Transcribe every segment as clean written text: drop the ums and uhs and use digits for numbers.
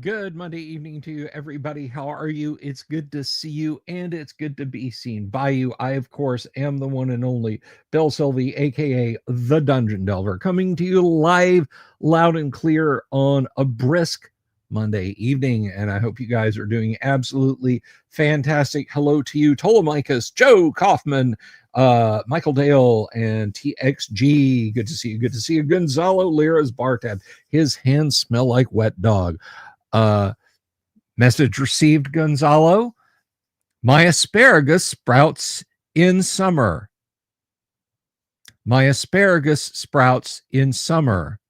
Good Monday evening to you, everybody. How are you? It's good to see you, and it's good to be seen by you. I, of course, am the one and only Bill Sylvie, aka the Dungeon Delver, coming to you live, loud and clear on a brisk Monday evening. And I hope you guys are doing absolutely fantastic. Hello to you, Ptolemachus, Joe Kaufman, Michael Dale, and TXG. Good to see you. Good to see you. Gonzalo Lira's bar tab. His hands smell like wet dog. Message received, Gonzalo. My asparagus sprouts in summer. My asparagus sprouts in summer.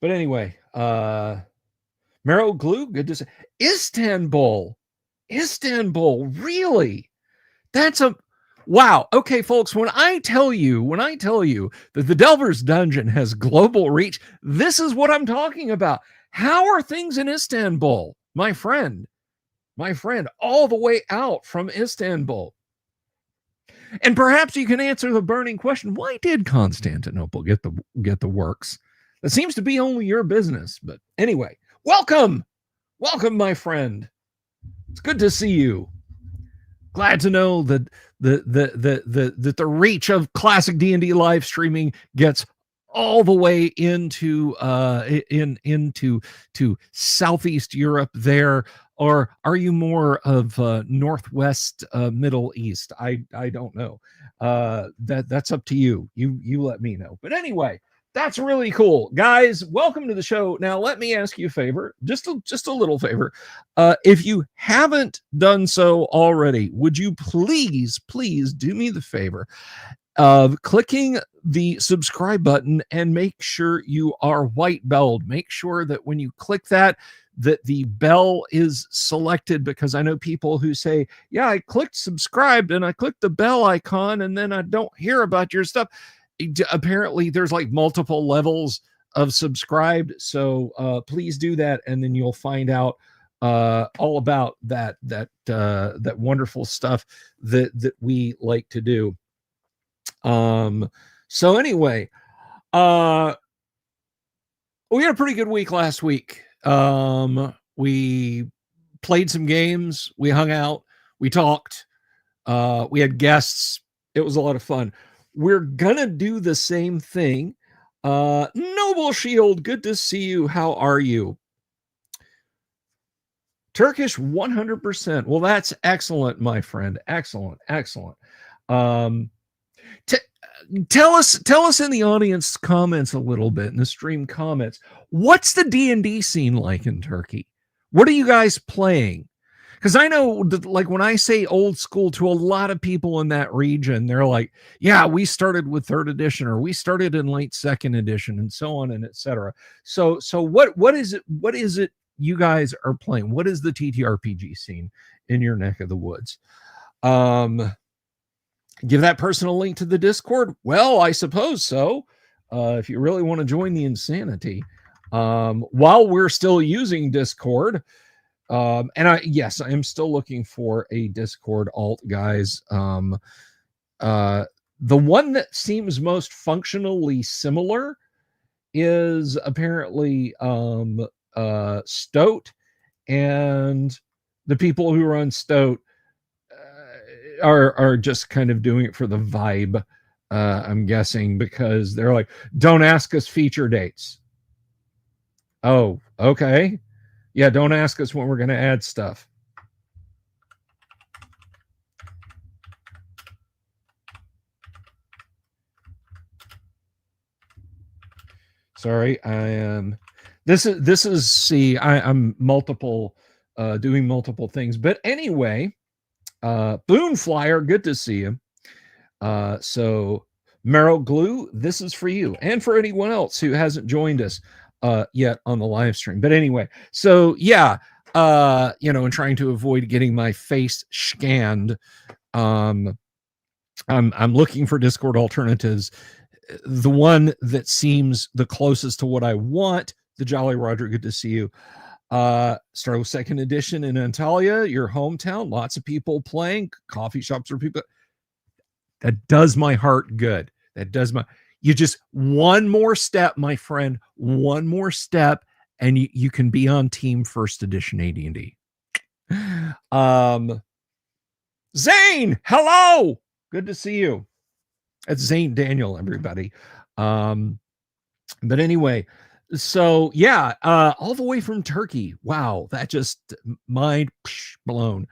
But anyway, Merrill Glue, good to see. Istanbul, really? That's a wow. Okay, folks, when I tell you that the Delver's Dungeon has global reach, this is what I'm talking about. How are things in Istanbul, my friend, all the way out from Istanbul? And perhaps you can answer the burning question: why did Constantinople get the works? That seems to be only your business. But anyway, welcome, my friend. It's good to see you. Glad to know that the reach of classic D&D live streaming gets all the way into Southeast Europe there. Or are you more of Northwest Middle East? I don't know. That's up to you. You let me know. But anyway, that's really cool, guys. Welcome to the show. Now, let me ask you a favor, just a little favor. If you haven't done so already, would you please do me the favor of clicking the subscribe button and make sure you are white belled. Make sure that when you click that the bell is selected, because I know people who say, yeah, I clicked subscribed and I clicked the bell icon and then I don't hear about your stuff. Apparently there's like multiple levels of subscribed, so please do that, and then you'll find out all about that wonderful stuff that we like to do. So anyway, we had a pretty good week last week. We played some games, we hung out, we talked, we had guests. It was a lot of fun. We're gonna do the same thing. Noble Shield, good to see you. How are you? Turkish 100%. Well, that's excellent, my friend. Excellent. Tell us in the audience comments a little bit, in the stream comments, what's the D&D scene like in Turkey? What are you guys playing? Because I know that, like, when I say old school to a lot of people in that region, they're like, yeah, we started with 3rd edition, or we started in late 2nd edition, and so on and etc. So what is it you guys are playing? What is the TTRPG scene in your neck of the woods? Give that person a link to the Discord. Well, I suppose so. If you really want to join the insanity, while we're still using Discord. And I am still looking for a Discord alt, guys. The one that seems most functionally similar is apparently Stoat, and the people who run Stoat are just kind of doing it for the vibe, I'm guessing, because they're like, don't ask us feature dates. Oh, okay. Yeah, don't ask us when we're going to add stuff. Sorry, I am. This is. See, I'm multiple, doing multiple things. But anyway, Boone Flyer, good to see you. So Merrill Glue, this is for you, and for anyone else who hasn't joined us yet on the live stream. But anyway, so yeah, and trying to avoid getting my face scanned, I'm looking for Discord alternatives. The one that seems the closest to what I want, the Jolly Roger, good to see you. Start with 2nd edition in Antalya, your hometown. Lots of people playing, coffee shops for people. That does my heart good. You just one more step, my friend, one more step, and you can be on team first edition AD&D. Zane, hello. Good to see you. It's Zane Daniel, everybody. But anyway, so yeah, all the way from Turkey. Wow, that just mind blown.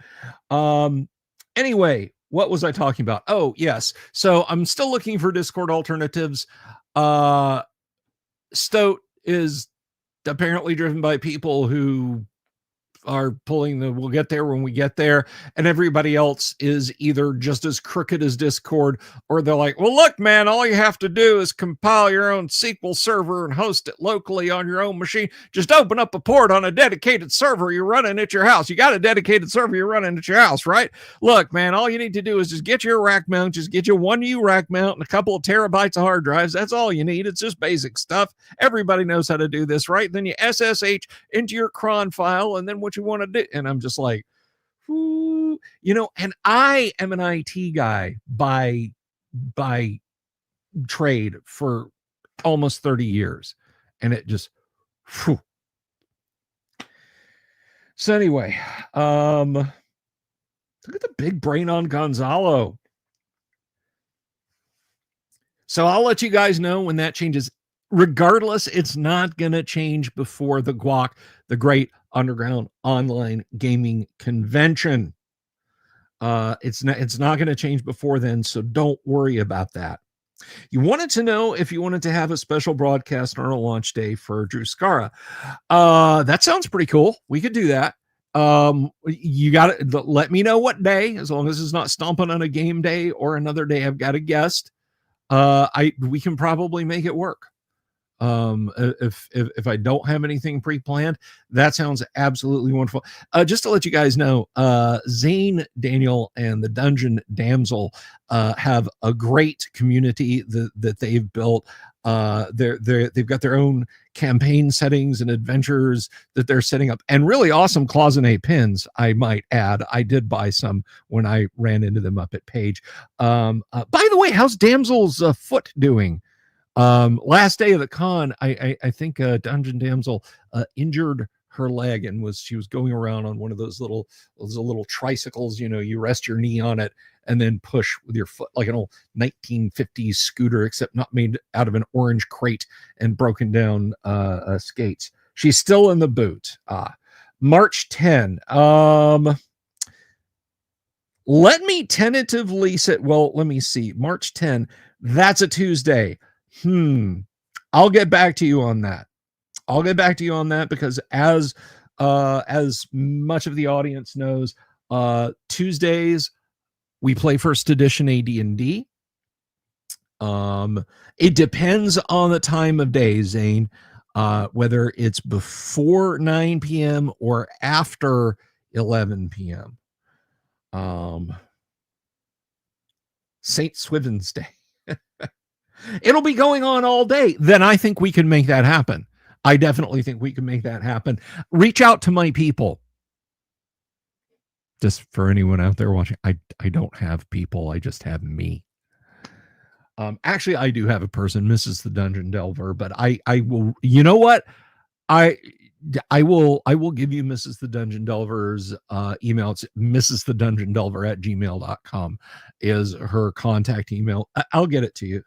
Anyway, what was I talking about? Oh, yes. So I'm still looking for Discord alternatives. Stoat is apparently driven by people who are pulling the we'll get there when we get there, and everybody else is either just as crooked as Discord, or they're like, well, look, man, all you have to do is compile your own SQL server and host it locally on your own machine. Just open up a port on a dedicated server you're running at your house. You got a dedicated server you're running at your house, right? Look, man, all you need to do is just get your rack mount, just get you one U rack mount and a couple of terabytes of hard drives. That's all you need. It's just basic stuff. Everybody knows how to do this, right? Then you SSH into your cron file, and then what you want to do. And I'm just like, ooh, and I am an IT guy by trade for almost 30 years. And it just, whew. So anyway, look at the big brain on Gonzalo. So I'll let you guys know when that changes. Regardless, it's not going to change before the GWOC, the Great Underground Online Gaming Convention. It's not going to change before then, so don't worry about that. You wanted to know if you wanted to have a special broadcast on our launch day for Drew Scara. That sounds pretty cool. We could do that. You got to let me know what day, as long as it's not stomping on a game day or another day I've got a guest. We can probably make it work. If I don't have anything pre-planned, that sounds absolutely wonderful. Just to let you guys know, Zane Daniel and the Dungeon Damsel have a great community that they've built. They've got their own campaign settings and adventures that they're setting up, and really awesome cloisonne pins, I might add. I did buy some when I ran into them up at Page. By the way, how's Damsel's foot doing? Last day of the con, I think Dungeon Damsel injured her leg and she was going around on one of those little tricycles. You rest your knee on it and then push with your foot, like an old 1950s scooter, except not made out of an orange crate and broken down skates. She's still in the boot. March 10. Let me tentatively say, let me see. March 10. That's a Tuesday. I'll get back to you on that. Because as much of the audience knows, Tuesdays we play first edition AD&D. It depends on the time of day, Zane, whether it's before 9 p.m. or after 11 p.m. St. Swithin's Day. It'll be going on all day. Then I think we can make that happen. I definitely think we can make that happen. Reach out to my people. Just for anyone out there watching, I don't have people. I just have me. Actually, I do have a person, Mrs. the Dungeon Delver, but I will, you know what? I will give you Mrs. the Dungeon Delver's email. It's mrsthedungeondelver@gmail.com is her contact email. I'll get it to you.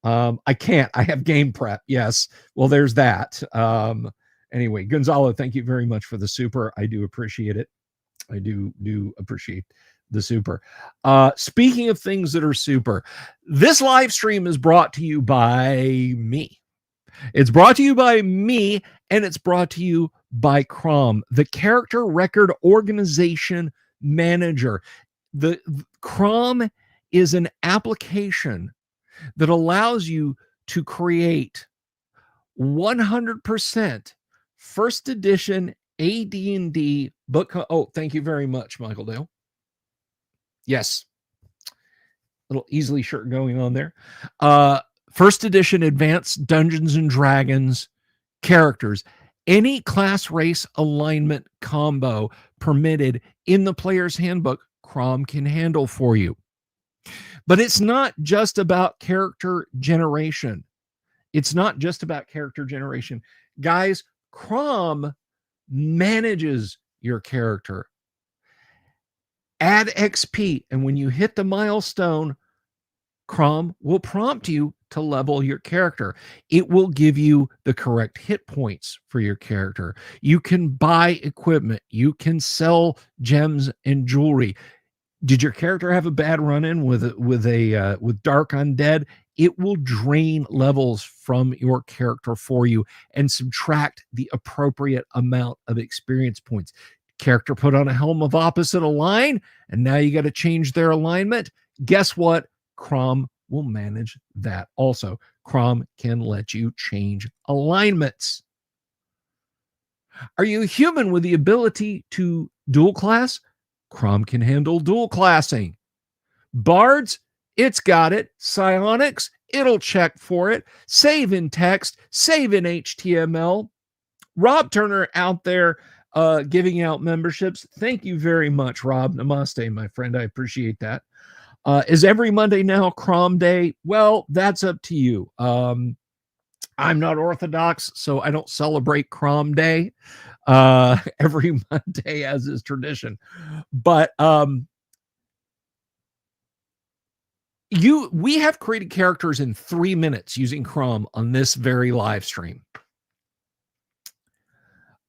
I can't. I have game prep. Yes. Well, there's that. Anyway, Gonzalo, thank you very much for the super. I do appreciate it. I do appreciate the super. Speaking of things that are super, this live stream is brought to you by me. It's brought to you by me, and it's brought to you by CROM, the Character Record Organization Manager. The CROM is an application that allows you to create 100% first edition AD&D book. Oh, thank you very much, Michael Dale. Yes. Little easily shirt going on there. First edition advanced Dungeons and Dragons characters. Any class race alignment combo permitted in the player's handbook, CROM can handle for you. But it's not just about character generation. It's not just about character generation. Guys, CROM manages your character. Add XP, and when you hit the milestone, CROM will prompt you to level your character. It will give you the correct hit points for your character. You can buy equipment. You can sell gems and jewelry. Did your character have a bad run-in with Dark Undead? It will drain levels from your character for you and subtract the appropriate amount of experience points. Character put on a helm of opposite align, and now you got to change their alignment. Guess what? CROM will manage that also. CROM can let you change alignments. Are you a human with the ability to dual class? CROM can handle dual classing. Bards, it's got it. Psionics, it'll check for it. Save in text, save in HTML. Rob Turner out there giving out memberships. Thank you very much, Rob. Namaste, my friend. I appreciate that. Is every Monday now CROM Day? Well, that's up to you. I'm not Orthodox, so I don't celebrate CROM Day every Monday as is tradition. But we have created characters in 3 minutes using CROM on this very live stream.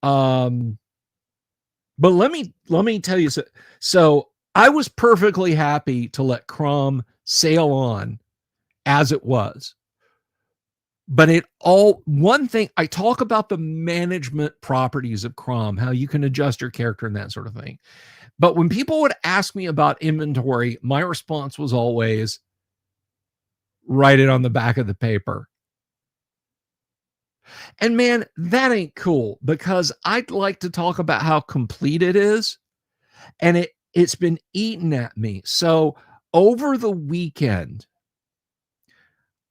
But let me tell you, so I was perfectly happy to let CROM sail on as it was. But one thing, I talk about the management properties of CROM, how you can adjust your character and that sort of thing. But when people would ask me about inventory, my response was always, write it on the back of the paper. And man, that ain't cool, because I'd like to talk about how complete it is. And it's been eating at me. So over the weekend,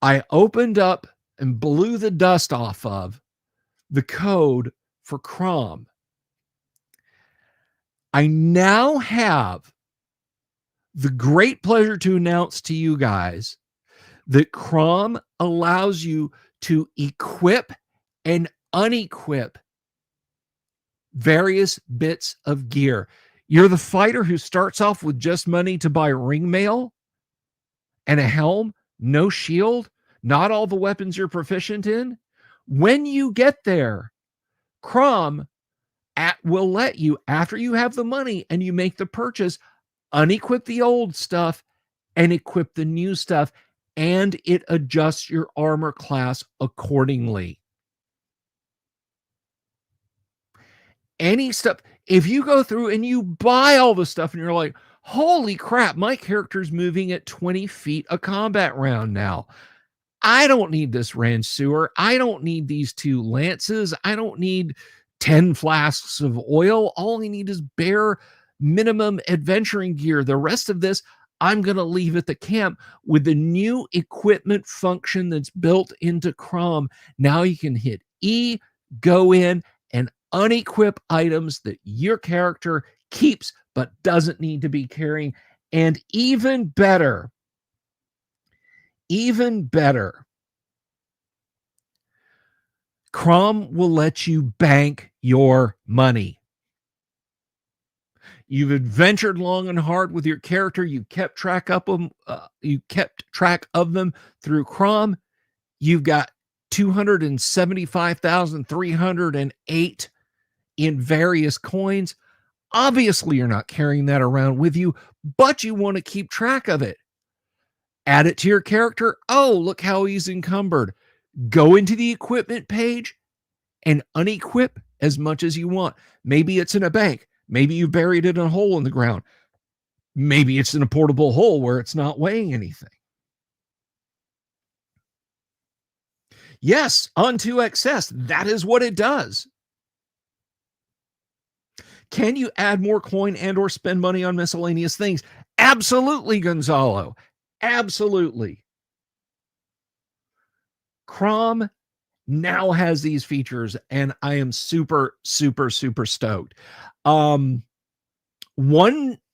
I opened up and blew the dust off of the code for CROM. I now have the great pleasure to announce to you guys that CROM allows you to equip and unequip various bits of gear. You're the fighter who starts off with just money to buy ring mail and a helm, no shield, not all the weapons you're proficient in. When you get there, CROM will let you, after you have the money and you make the purchase, unequip the old stuff and equip the new stuff, and it adjusts your armor class accordingly. Any stuff, if you go through and you buy all the stuff and you're like, holy crap, my character's moving at 20 feet a combat round now. I don't need this range sewer. I don't need these 2 lances. I don't need 10 flasks of oil. All I need is bare minimum adventuring gear. The rest of this, I'm going to leave at the camp. With the new equipment function that's built into CROM, now you can hit E, go in, and unequip items that your character keeps but doesn't need to be carrying. And even better, CROM will let you bank your money. You've adventured long and hard with your character. You kept track of them. Through CROM. You've got 275,308 in various coins. Obviously, you're not carrying that around with you, but you want to keep track of it. Add it to your character. Oh, look how he's encumbered. Go into the equipment page and unequip as much as you want. Maybe it's in a bank. Maybe you buried it in a hole in the ground. Maybe it's in a portable hole where it's not weighing anything. Yes, onto excess. That is what it does. Can you add more coin and or spend money on miscellaneous things? Absolutely, Gonzalo. Absolutely. CROM now has these features, and I am super, super, super stoked. One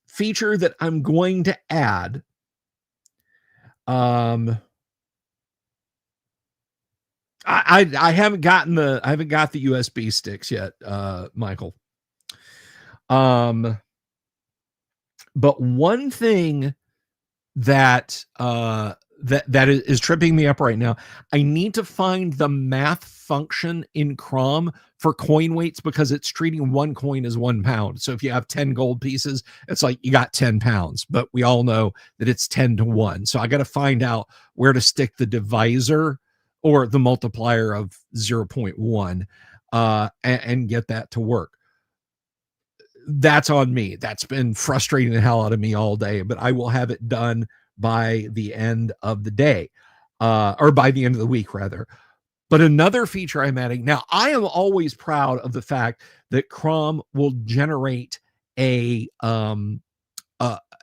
feature that I'm going to add Um, I haven't gotten I haven't got the USB sticks yet, Michael. Um, but one thing that that is tripping me up right now. I need to find the math function in CROM for coin weights because it's treating one coin as 1 pound. So if you have 10 gold pieces, it's like you got 10 pounds, but we all know that it's 10 to 1. So I got to find out where to stick the divisor or the multiplier of 0.1 and get that to work. That's on me. That's been frustrating the hell out of me all day, but I will have it done by the end of the day, or by the end of the week, rather. But another feature I'm adding now, I am always proud of the fact that CROM will generate a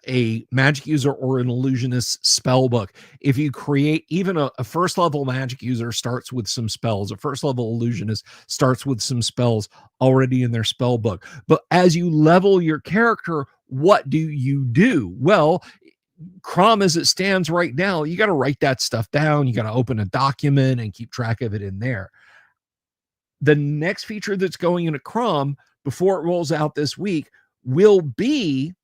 a magic user or an illusionist spell book. If you create even a first level magic user starts with some spells, a first level illusionist starts with some spells already in their spell book. But as you level your character, what do? Well, CROM as it stands right now, you got to write that stuff down. You got to open a document and keep track of it in there. The next feature that's going into CROM before it rolls out this week will be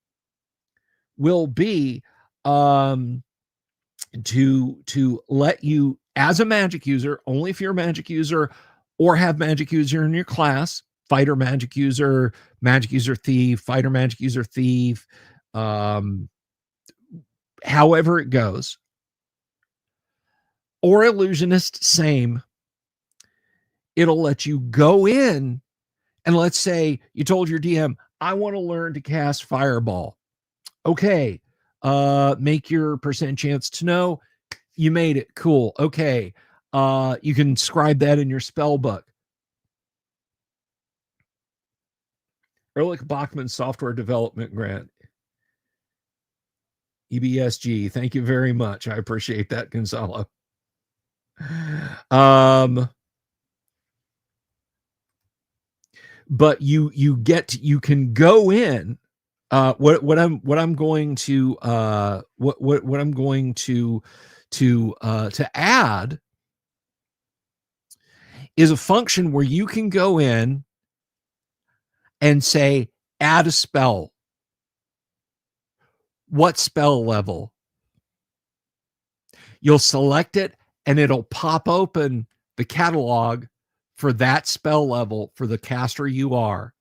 to let you, as a magic user, only if you're a magic user or have magic user in your class, fighter magic user thief, fighter magic user thief, however it goes, or illusionist, same. It'll let you go in and let's say you told your DM, I want to learn to cast fireball. Okay, make your percent chance to know. You made it. Cool. Okay. You can scribe that in your spell book. Ehrlich Bachman Software Development Grant. EBSG. Thank you very much. I appreciate that, Gonzalo. But you can go in. What I'm going to add is a function where you can go in and say, add a spell. What spell level? You'll select it and it'll pop open the catalog for that spell level for the caster you are.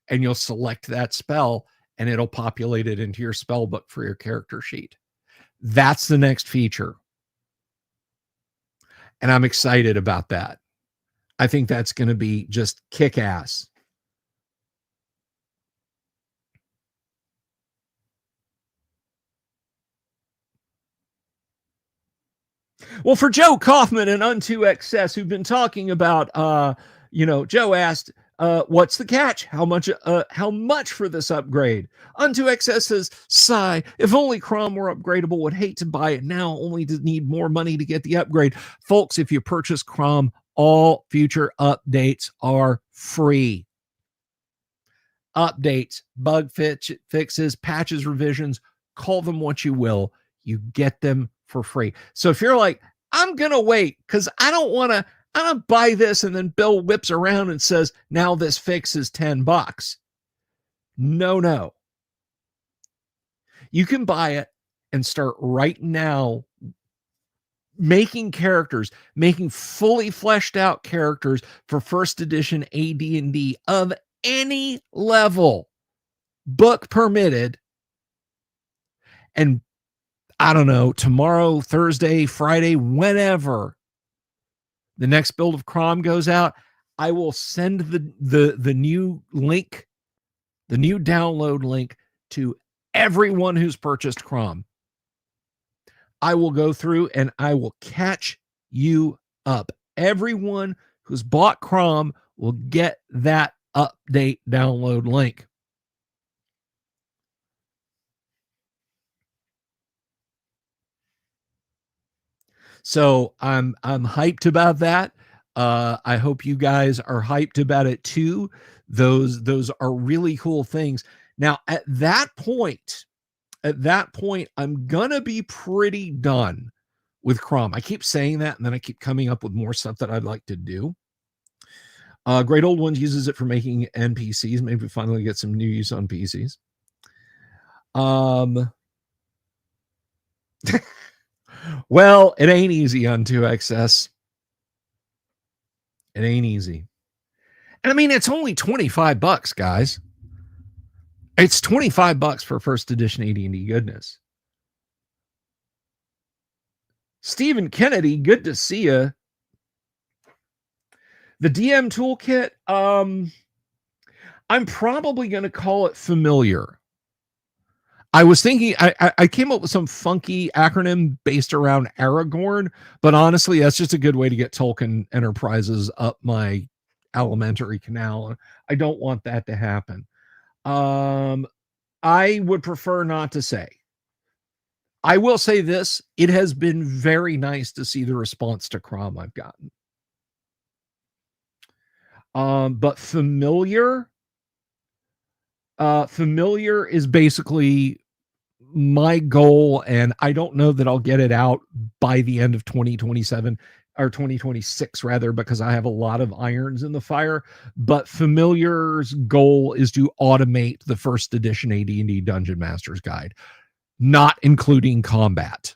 And you'll select that spell and it'll populate it into your spell book for your character sheet. That's the next feature. And I'm excited about that. I think that's going to be just kick-ass. Well, for Joe Kaufman and Unto XS, who've been talking about, Joe asked, what's the catch? How much for this upgrade? Unto XS says, sigh, if only CROM were upgradable, would hate to buy it now, only to need more money to get the upgrade. Folks, if you purchase CROM, all future updates are free. Updates, bug fixes, patches, revisions, call them what you will. You get them for free. So if you're like, I'm going to wait because I don't buy this and then Bill whips around and says, now this fix is $10. No. You can buy it and start right now making fully fleshed out characters for first edition AD&D of any level, book permitted. And I don't know, tomorrow, Thursday, Friday, whenever the next build of CROM goes out, I will send the new link, the new download link to everyone who's purchased CROM. I will go through and I will catch you up. Everyone who's bought CROM will get that update download link. So I'm hyped about that. I hope you guys are hyped about it too. Those are really cool things. Now, at that point, at that point, I'm gonna be pretty done with CROM. I keep saying that, and then I keep coming up with more stuff that I'd like to do. Great Old Ones uses it for making NPCs. Maybe finally get some new use on PCs. Well, it ain't easy on 2XS. It ain't easy. And I mean, it's only $25, guys. It's $25 for first edition AD&D goodness. Stephen Kennedy, good to see you. The DM toolkit, I'm probably going to call it familiar. I was thinking, I came up with some funky acronym based around Aragorn, but honestly, that's just a good way to get Tolkien Enterprises up my alimentary canal. I don't want that to happen. I would prefer not to say. I will say this, it has been very nice to see the response to CROM I've gotten. But familiar is basically my goal, and I don't know that I'll get it out by the end of 2027 or 2026 rather, because I have a lot of irons in the fire. But familiar's goal is to automate the first edition AD&D Dungeon Master's Guide, not including combat.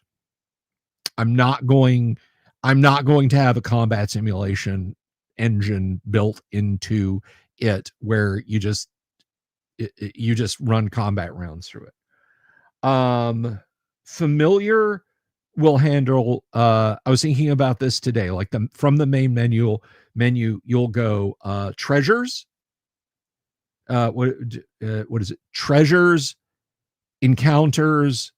I'm not going to have a combat simulation engine built into it where you just run combat rounds through it. Familiar will handle, I was thinking about this today, like from the main menu, you'll go treasures. What is it? Treasures, encounters,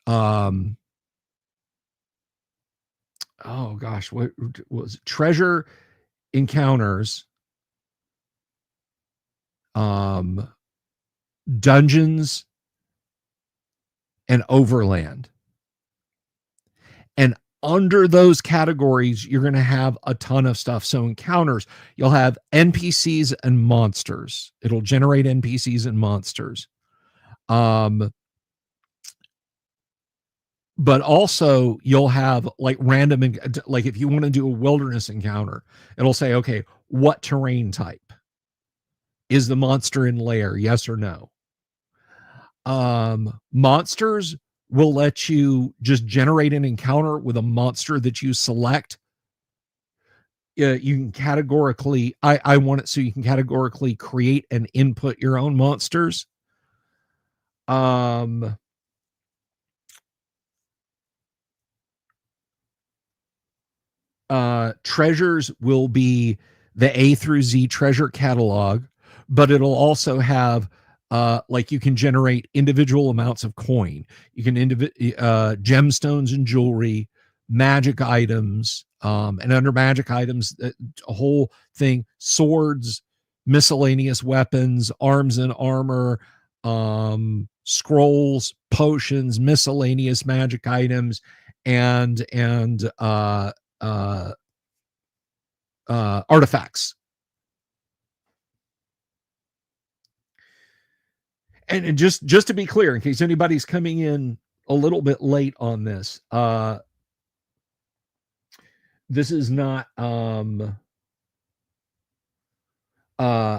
oh gosh, what was it? Treasure, encounters, dungeons, and overland. And under those categories, you're going to have a ton of stuff. So encounters, you'll have NPCs and monsters. It'll generate NPCs and monsters. But also you'll have like random, like if you want to do a wilderness encounter, it'll say, okay, what terrain type? Is the monster in lair? Yes or no? Monsters will let you just generate an encounter with a monster that you select. You can categorically, I want it so you can categorically create and input your own monsters. Treasures will be the A through Z treasure catalog, but it'll also have like you can generate individual amounts of coin. You can gemstones and jewelry, magic items, and under magic items, a whole thing: swords, miscellaneous weapons, arms and armor, scrolls, potions, miscellaneous magic items, and artifacts. And just to be clear, in case anybody's coming in a little bit late on this, this is not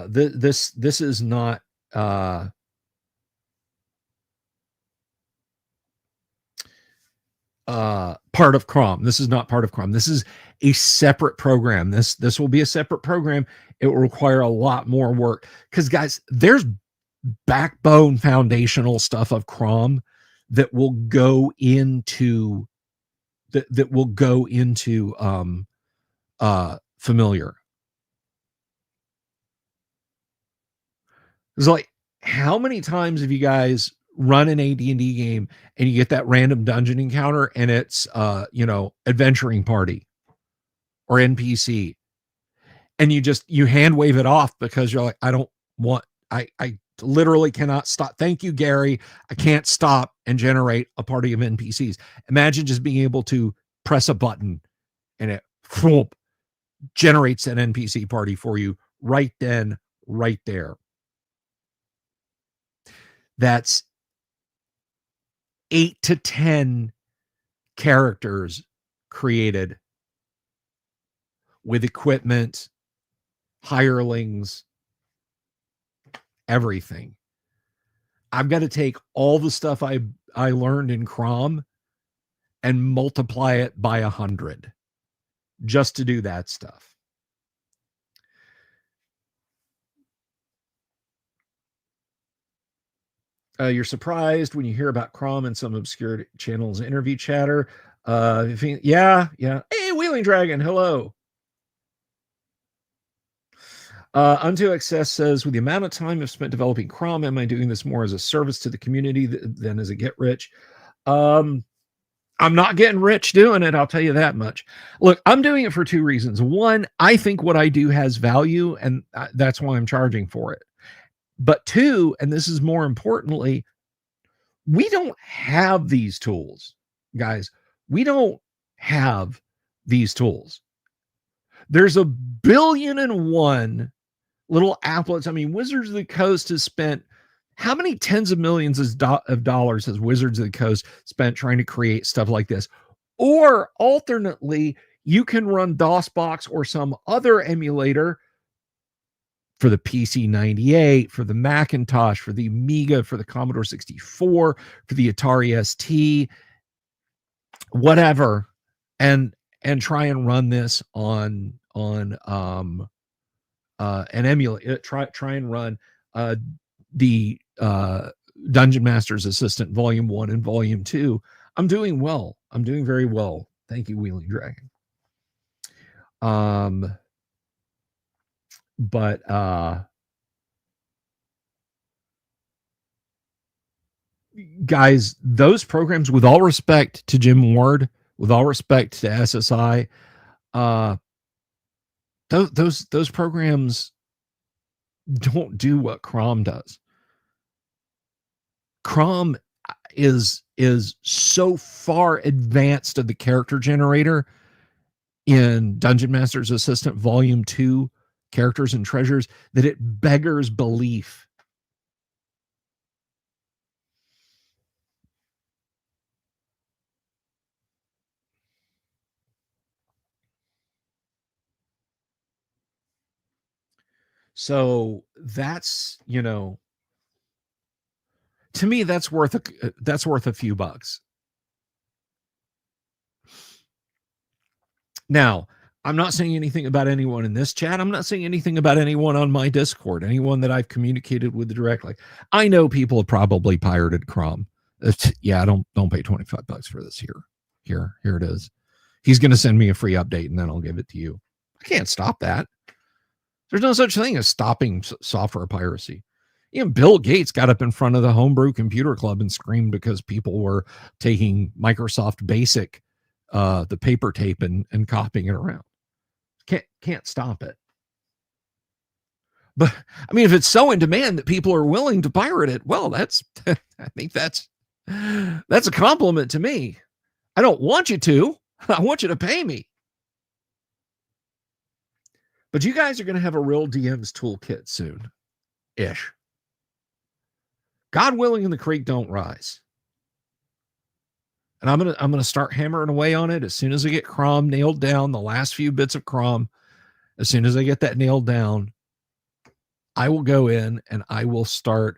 this is not part of CROM. This is not part of CROM. This is a separate program. This will be a separate program. It will require a lot more work because, guys, there's backbone foundational stuff of CROM that will go into familiar. It's like, how many times have you guys run an AD&D game and you get that random dungeon encounter and it's adventuring party or NPC, and you hand wave it off because you're like, I literally cannot stop. Thank you, Gary. I can't stop and generate a party of NPCs. Imagine just being able to press a button and it generates an NPC party for you right then, right there. that's 8 to 10 characters created with equipment, hirelings, everything. I've got to take all the stuff I learned in CROM and multiply it by 100 just to do that stuff. You're surprised when you hear about CROM and some obscure channels interview chatter. Yeah. Hey, Wheeling Dragon, hello. Unto Excess says, with the amount of time I've spent developing CROM, am I doing this more as a service to the community than as a get rich? I'm not getting rich doing it, I'll tell you that much. Look, I'm doing it for two reasons. One, I think what I do has value, and that's why I'm charging for it. But two, and this is more importantly, we don't have these tools, guys. We don't have these tools. There's 1,000,000,001 little applets. I mean, Wizards of the Coast has spent how many tens of millions of dollars has Wizards of the Coast spent trying to create stuff like this? Or alternately, you can run DOSBox or some other emulator for the PC-98, for the Macintosh, for the Amiga, for the Commodore 64, for the Atari ST, whatever, and try and run this on an emulator. Try and run the Dungeon Master's Assistant Volume 1 and Volume 2. I'm doing well. I'm doing very well. Thank you, Wheeling Dragon. But guys, those programs, with all respect to Jim Ward, with all respect to SSI, those programs don't do what CROM does. CROM is so far advanced of the character generator in Dungeon Master's Assistant Volume 2, Characters and Treasures, that it beggars belief. So that's, to me, that's worth a few bucks. Now, I'm not saying anything about anyone in this chat. I'm not saying anything about anyone on my Discord, anyone that I've communicated with directly. I know people have probably pirated CROM. Yeah, don't pay $25 for this. Here it is. He's going to send me a free update and then I'll give it to you. I can't stop that. There's no such thing as stopping software piracy. Even Bill Gates got up in front of the Homebrew Computer Club and screamed because people were taking Microsoft Basic, the paper tape, and copying it around. Can't stop it. But I mean, if it's so in demand that people are willing to pirate it, well, I think that's a compliment to me. I don't want you to. I want you to pay me. But you guys are going to have a real DM's toolkit soon-ish. God willing, and the creek don't rise. And I'm gonna start hammering away on it as soon as I get CROM nailed down. The last few bits of CROM, as soon as I get that nailed down, I will go in and I will start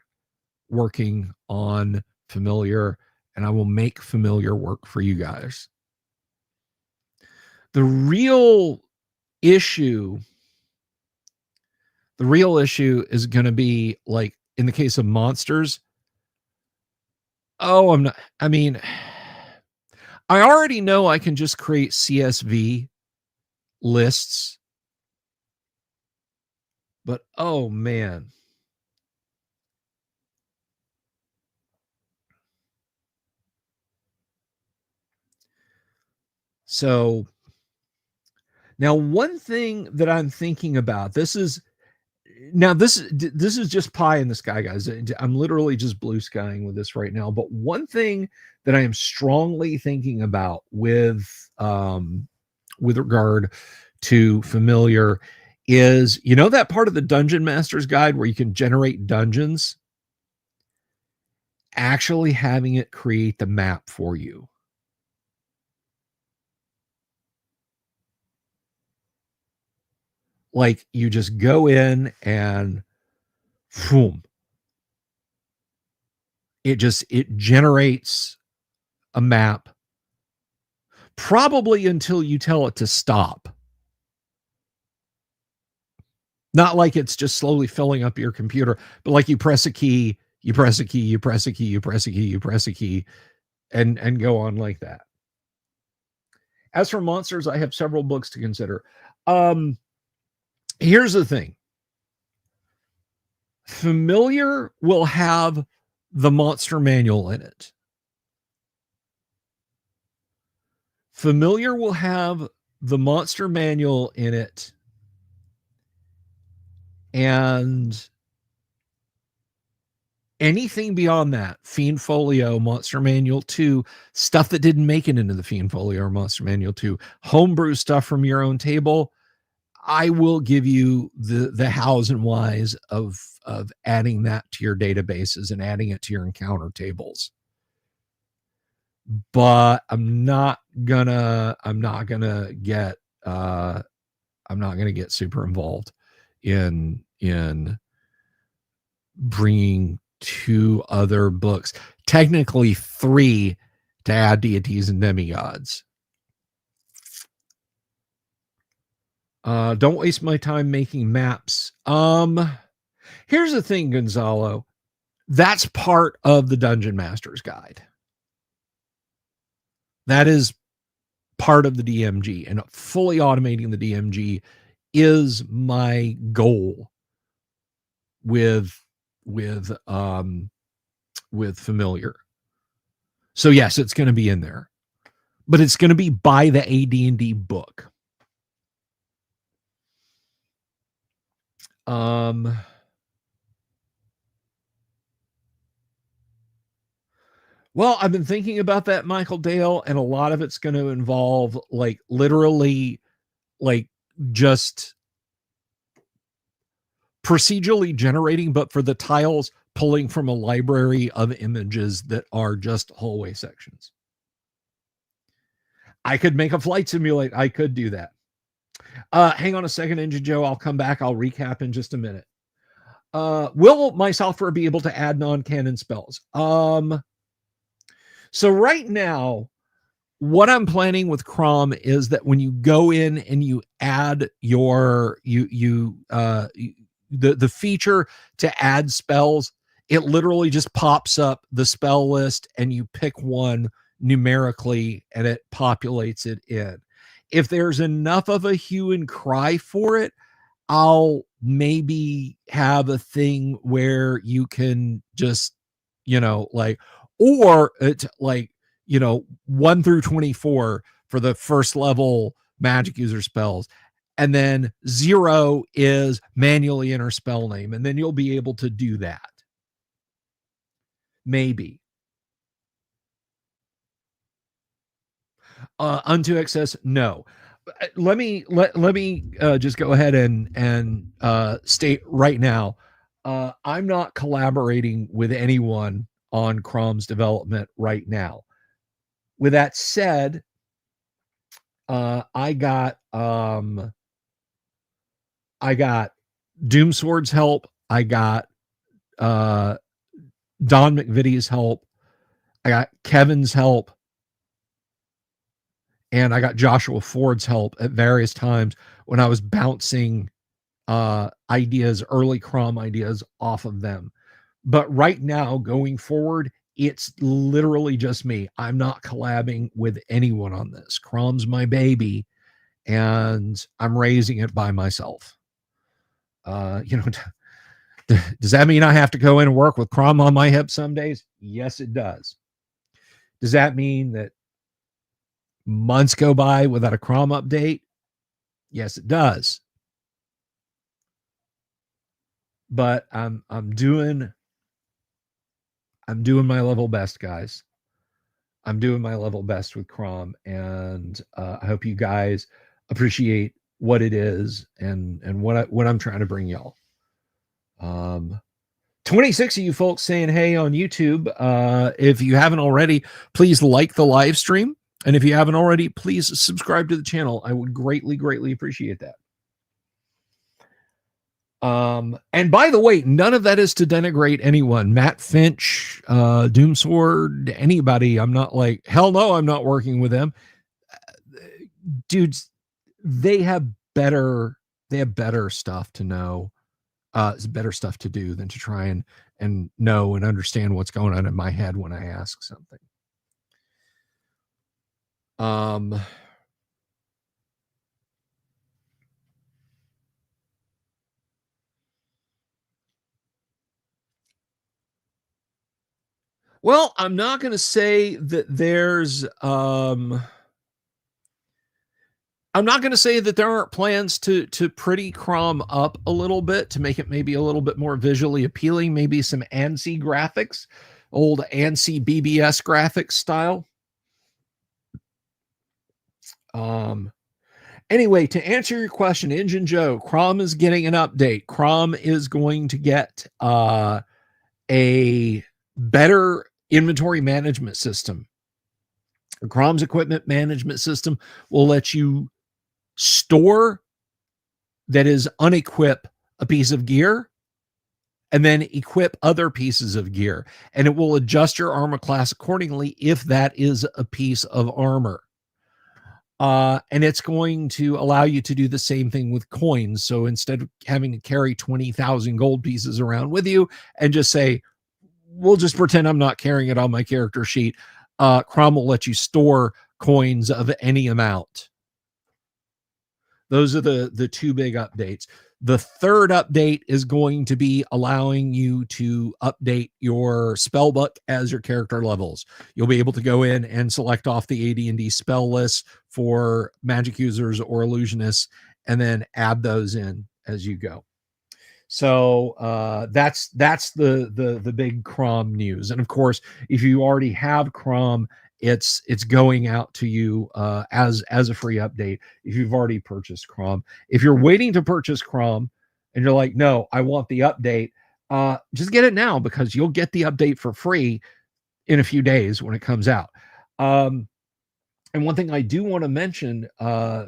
working on Familiar, and I will make Familiar work for you guys. The real issue is going to be, like in the case of monsters. Oh, I already know I can just create CSV lists, but oh man. So now one thing that I'm thinking about, this is just pie in the sky, guys. I'm literally just blue skying with this right now. But one thing that I am strongly thinking about with regard to Familiar is, that part of the Dungeon Master's Guide where you can generate dungeons? actually having it create the map for you. Like you just go in and boom, it generates a map, probably until you tell it to stop. Not like it's just slowly filling up your computer, but like you press a key, you press a key, you press a key, you press a key, you press a key, and go on like that. As for monsters, I have several books to consider. Here's the thing. Familiar will have the monster manual in it. Familiar will have the monster manual in it, and anything beyond that, Fiend Folio, Monster Manual 2, stuff that didn't make it into the Fiend Folio or Monster Manual 2, homebrew stuff from your own table, I will give you the hows and whys of adding that to your databases and adding it to your encounter tables. But I'm not gonna get super involved in bringing 2 other books, technically 3, to add deities and demigods. Don't waste my time making maps. Here's the thing, Gonzalo. That's part of the Dungeon Master's Guide. That is part of the DMG, and fully automating the DMG is my goal with Familiar. So yes, it's going to be in there, but it's going to be by the AD&D book. Well, I've been thinking about that, Michael Dale, and a lot of it's going to involve like literally like just procedurally generating, but for the tiles, pulling from a library of images that are just hallway sections. I could make a flight simulate. I could do that. Hang on a second, Ninja Joe. I'll come back. I'll recap in just a minute. Will my software be able to add non-canon spells? So right now, what I'm planning with CROM is that when you go in and you add your the feature to add spells, it literally just pops up the spell list and you pick one numerically and it populates it in. If there's enough of a hue and cry for it, I'll maybe have a thing where you can just, like, or it's like, 1 through 24 for the first level magic user spells. And then 0 is manually enter spell name. And then you'll be able to do that. Maybe. Unto excess, no. Let me just go ahead and state right now, I'm not collaborating with anyone on CROM's development right now. With that said, I got Doomsword's help. I got Don McVitie's help. I got Kevin's help. And I got Joshua Ford's help at various times when I was bouncing ideas, early CROM ideas off of them. But right now, going forward, it's literally just me. I'm not collabing with anyone on this. CROM's my baby, and I'm raising it by myself. Does that mean I have to go in and work with CROM on my hip some days? Yes, it does. Does that mean that months go by without a CROM update? Yes, it does. But I'm doing my level best, guys. I'm doing my level best with CROM, and I hope you guys appreciate what it is and what I'm trying to bring y'all. 26 of you folks saying hey on YouTube. If you haven't already, please like the live stream. And if you haven't already, please subscribe to the channel. I would greatly, greatly appreciate that. And by the way, none of that is to denigrate anyone. Matt Finch, Doomsword, anybody. I'm not like, hell no, I'm not working with them. Dudes, they have better stuff to know, better stuff to do than to try and know and understand what's going on in my head when I ask something. Well, I'm not going to say that there's I'm not going to say that there aren't plans to pretty CROM up a little bit to make it maybe a little bit more visually appealing, maybe some ANSI graphics, old ANSI BBS graphics style. Anyway, to answer your question, Engine Joe, CROM is getting an update. CROM is going to get a better inventory management system. CROM's equipment management system will let you store, that is, unequip a piece of gear and then equip other pieces of gear. And it will adjust your armor class accordingly if that is a piece of armor. And it's going to allow you to do the same thing with coins. So instead of having to carry 20,000 gold pieces around with you and just say, we'll just pretend I'm not carrying it on my character sheet, CROM will let you store coins of any amount. Those are the two big updates. The third update is going to be allowing you to update your spell book as your character levels. You'll be able to go in and select off the AD&D spell lists for magic users or illusionists and then add those in as you go. So that's the big CROM news. And of course, if you already have CROM, it's going out to you as a free update if you've already purchased CROM. If you're waiting to purchase CROM and you're like, no, I want the update, just get it now because you'll get the update for free in a few days when it comes out. And one thing I do want to mention,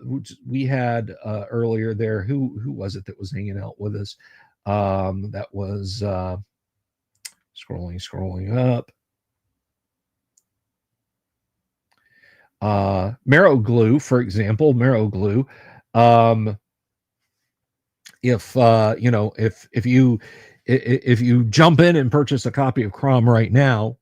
which we had earlier there, who was it that was hanging out with us? That was scrolling up. Marrow glue, for example, marrow glue. If you jump in and purchase a copy of CROM right now,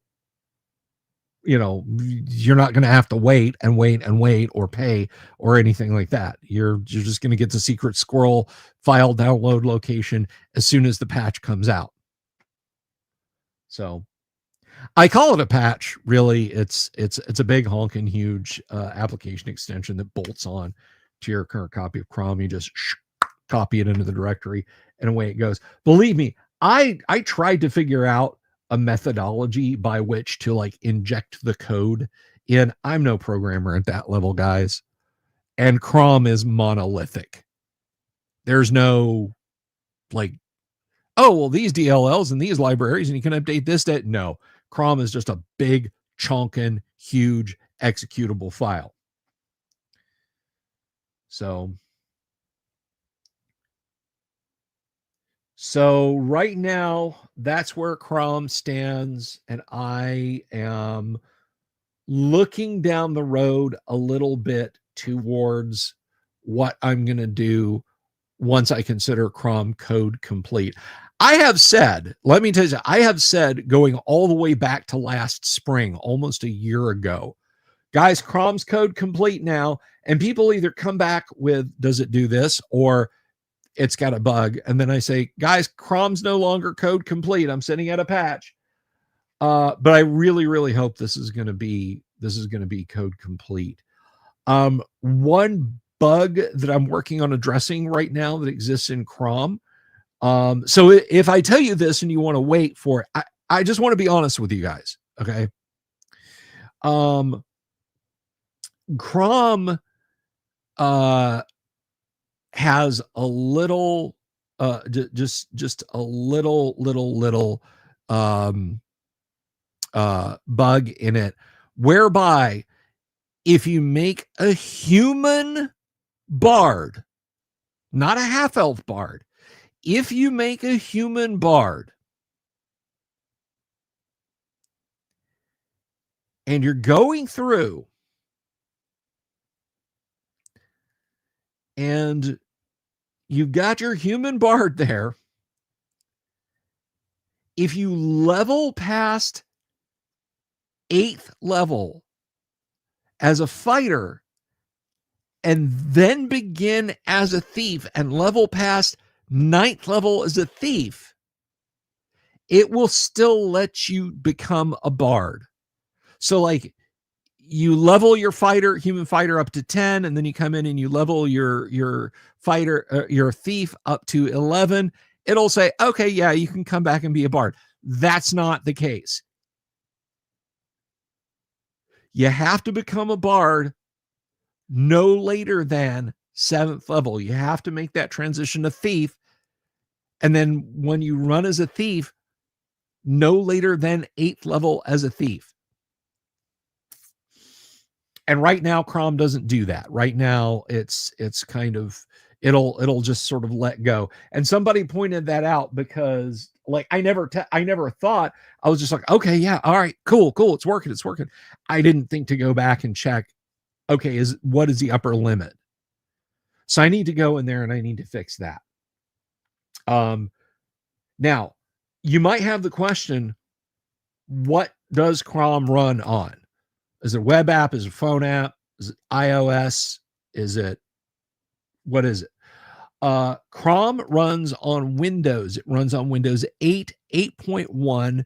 you're not going to have to wait or pay or anything like that. You're just going to get the secret squirrel file download location as soon as the patch comes out. So I call it a patch. Really, it's a big honking huge application extension that bolts on to your current copy of CROM. You just copy it into the directory and away it goes. Believe me, I tried to figure out a methodology by which to like inject the code in. I'm no programmer at that level, guys. And CROM is monolithic. There's no like, oh, well, these DLLs and these libraries and you can update this, that. No, CROM is just a big, chunkin', huge executable file. So right now, that's where CROM stands, and I am looking down the road a little bit towards what I'm going to do once I consider CROM code complete. I have said, let me tell you, I have said going all the way back to last spring, almost a year ago, guys, CROM's code complete now, and people either come back with, does it do this, or it's got a bug. And then I say, guys, CROM's no longer code complete. I'm sending out a patch. But I really, really hope this is going to be code complete. One bug that I'm working on addressing right now that exists in CROM. So if I tell you this and you want to wait for it, I just want to be honest with you guys. Okay. CROM, has a little just a little bug in it, whereby if you make a human bard, not a half elf bard, if you make a human bard and you're going through and you've got your human bard there, if you level past 8th level as a fighter and then begin as a thief and level past 9th level as a thief, it will still let you become a bard. So like you level your human fighter up to 10, and then you come in and you level your fighter, your thief up to 11. It'll say, okay, yeah, you can come back and be a bard. That's not the case. You have to become a bard no later than 7th level. You have to make that transition to thief. And then when you run as a thief, no later than 8th level as a thief. And right now, CROM doesn't do that. Right now, it's kind of, it'll just sort of let go. And somebody pointed that out because like I never thought, I was just like, okay, yeah, all right, cool, it's working. I didn't think to go back and check, okay, what is the upper limit? So I need to go in there and I need to fix that. Now you might have the question, what does CROM run on? Is it a web app? Is it a phone app? Is it iOS? What is it? CROM runs on Windows. It runs on Windows 8, 8.1,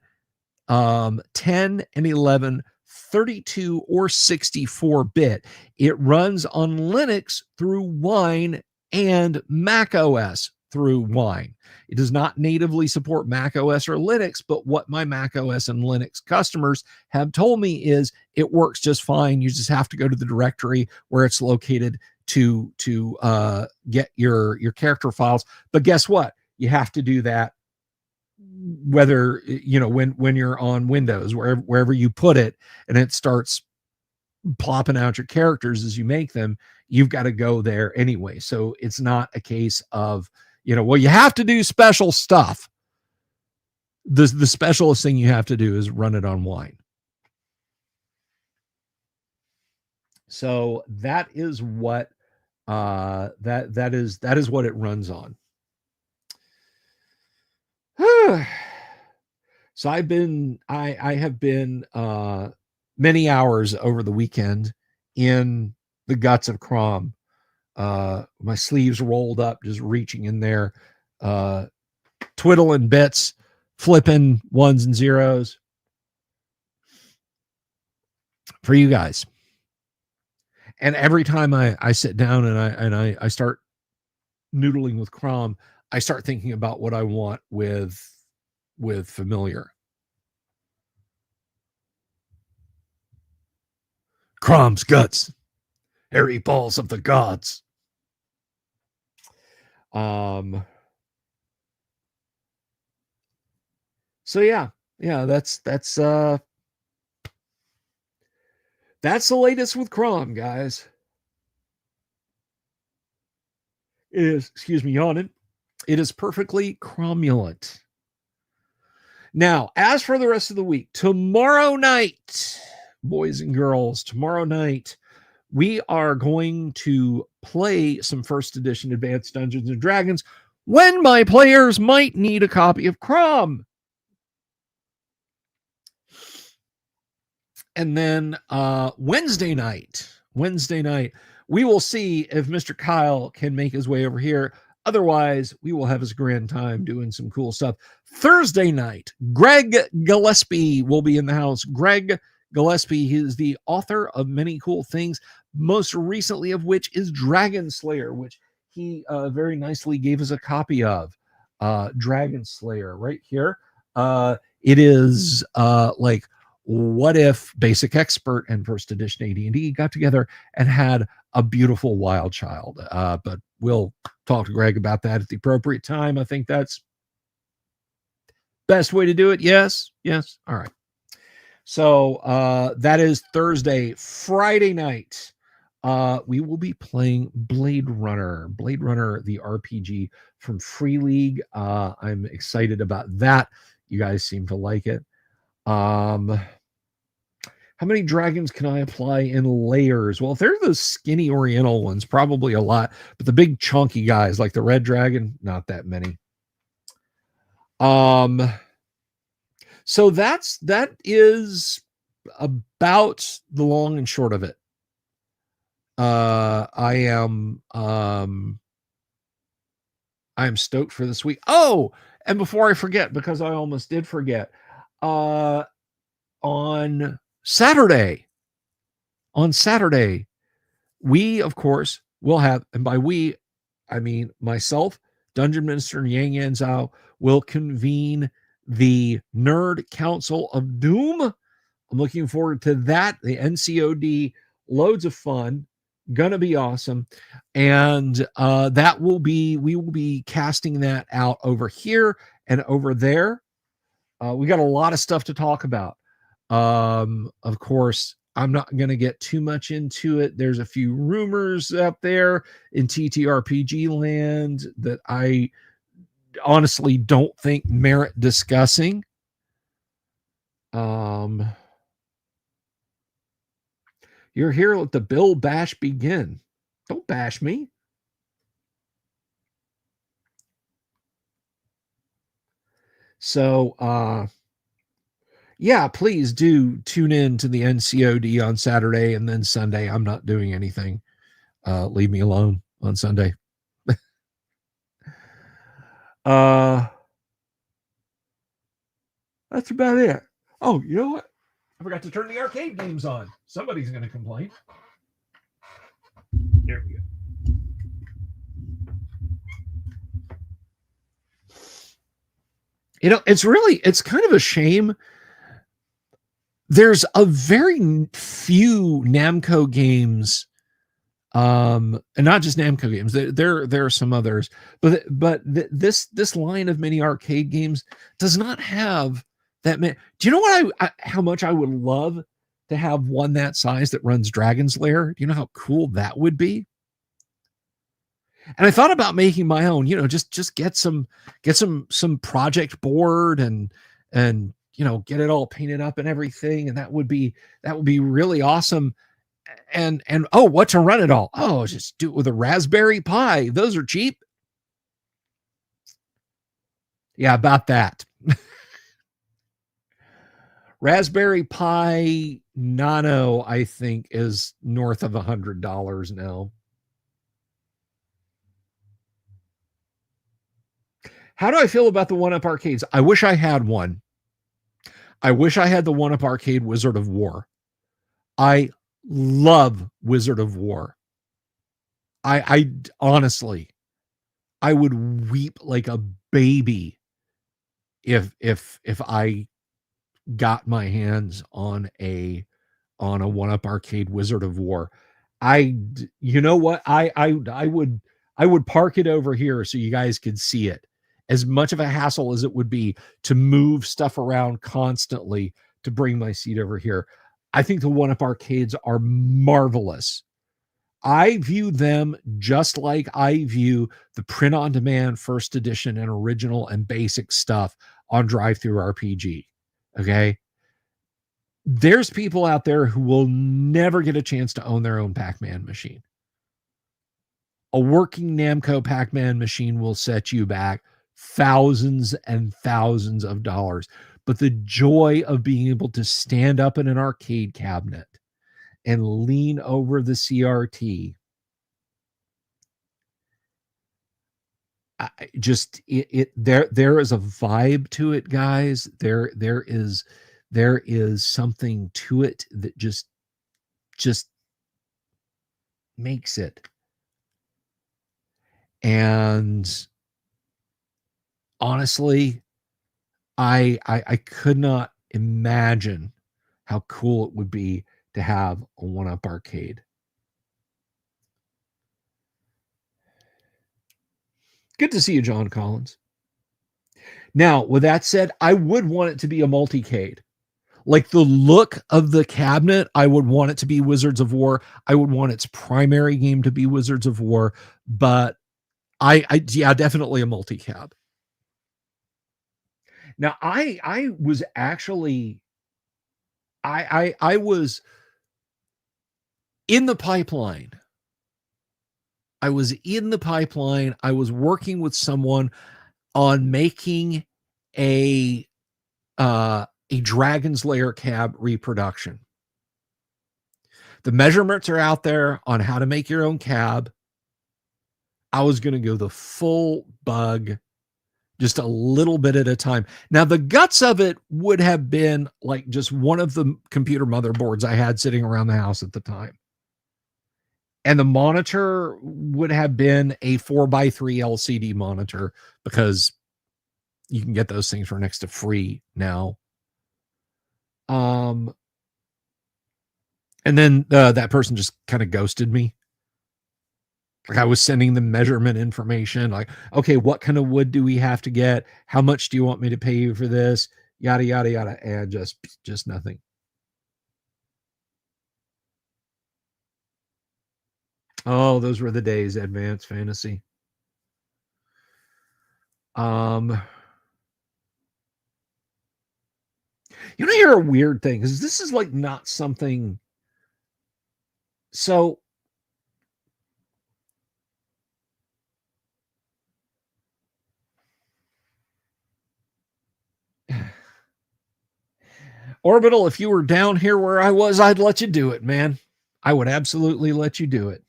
10 and 11, 32 or 64-bit. It runs on Linux through Wine and Mac OS through Wine. It does not natively support Mac OS or Linux, but what my Mac OS and Linux customers have told me is it works just fine. You just have to go to the directory where it's located to get your character files. But guess what? You have to do that whether, when you're on Windows, wherever you put it, and it starts plopping out your characters as you make them, you've got to go there anyway. So it's not a case of, well, you have to do special stuff. The specialist thing you have to do is run it on Wine. So that is what that is what it runs on. So I have been many hours over the weekend in the guts of CROM. My sleeves rolled up, just reaching in there, twiddling bits, flipping ones and zeros for you guys. And every time I sit down and I start noodling with CROM, I start thinking about what I want with Familiar. CROM's guts, hairy balls of the gods. So yeah, that's the latest with CROM, guys. It is, excuse me, yawning. It is perfectly cromulent. Now, as for the rest of the week, tomorrow night, boys and girls, tomorrow night, we are going to play some first edition Advanced Dungeons and Dragons when my players might need a copy of CROM. And then Wednesday night, we will see if Mr. Kyle can make his way over here. Otherwise, we will have his grand time doing some cool stuff. Thursday night, Greg Gillespie will be in the house. Greg Gillespie, he is the author of many cool things, most recently of which is Dragon Slayer, which he very nicely gave us a copy of. Dragon Slayer right here. It is like what if Basic Expert and First Edition AD&D got together and had a beautiful wild child? But we'll talk to Greg about that at the appropriate time. I think that's best way to do it. Yes. All right. So that is Thursday. Friday night, we will be playing Blade Runner, the RPG from Free League. I'm excited about that. You guys seem to like it. How many dragons can I apply in layers? Well, if they're those skinny Oriental ones, probably a lot. But the big chunky guys like the red dragon, not that many. So that is about the long and short of it. I am stoked for this week. Oh, and before I forget, because I almost did forget, on Saturday, we of course will have, and by we I mean myself, Dungeon Minister, and Yang Yan Zhao will convene the Nerd Council of Doom. I'm looking forward to that. The NCOD, loads of fun, gonna be awesome. And we will be casting that out over here and over there. We got a lot of stuff to talk about. Of course, I'm not going to get too much into it. There's a few rumors out there in TTRPG land that I honestly don't think merit discussing. You're here, let the Bill bash begin. Don't bash me. So, yeah, please do tune in to the NCOD on Saturday, and then Sunday I'm not doing anything. Leave me alone on Sunday. That's about it. Oh, you know what? I forgot to turn the arcade games on. Somebody's going to complain. There we go. You know, it's kind of a shame. There's a very few Namco games, and not just Namco games. There are some others, but this line of mini arcade games does not have that many. Do you know what how much I would love to have one that size that runs Dragon's Lair? Do you know how cool that would be? And I thought about making my own, just get some project board and get it all painted up and everything. And that would be really awesome. And oh, what to run it all? Oh, just do it with a Raspberry Pi. Those are cheap. Yeah, about that. Raspberry Pi Nano, I think, is north of $100 now. How do I feel about the 1-Up arcades? I wish I had one. I wish I had the 1-Up arcade Wizard of War. I love Wizard of War. I honestly, I would weep like a baby if I got my hands on a 1-Up arcade Wizard of War. You know what? I would park it over here so you guys could see it. As much of a hassle as it would be to move stuff around constantly to bring my seat over here, I think the 1-Up arcades are marvelous. I view them just like I view the print-on-demand first edition and original and basic stuff on Drive-Thru RPG. Okay? There's people out there who will never get a chance to own their own Pac-Man machine. A working Namco Pac-Man machine will set you back thousands and thousands of dollars. But the joy of being able to stand up in an arcade cabinet and lean over the CRT, there is a vibe to it, guys. There is something to it that just makes it. And honestly, I could not imagine how cool it would be to have a 1-Up arcade. Good to see you, John Collins. Now, with that said, I would want it to be a multicade. Like the look of the cabinet, I would want it to be Wizards of War. I would want its primary game to be Wizards of War, but yeah, definitely a multi-cab. Now, I was actually I was in the pipeline. I was in the pipeline. I was working with someone on making a Dragon's Lair cab reproduction. The measurements are out there on how to make your own cab. I was going to go the full bug, just a little bit at a time. Now, the guts of it would have been like just one of the computer motherboards I had sitting around the house at the time. And the monitor would have been a 4x3 LCD monitor, because you can get those things for next to free now. And then that person just kind of ghosted me. Like, I was sending them measurement information, like, okay, what kind of wood do we have to get? How much do you want me to pay you for this? Yada, yada, yada. And just nothing. Oh, those were the days, Advanced Fantasy. You want to hear a weird thing? Because this is like not something. So Orbital, if you were down here where I was, I'd let you do it, man. I would absolutely let you do it.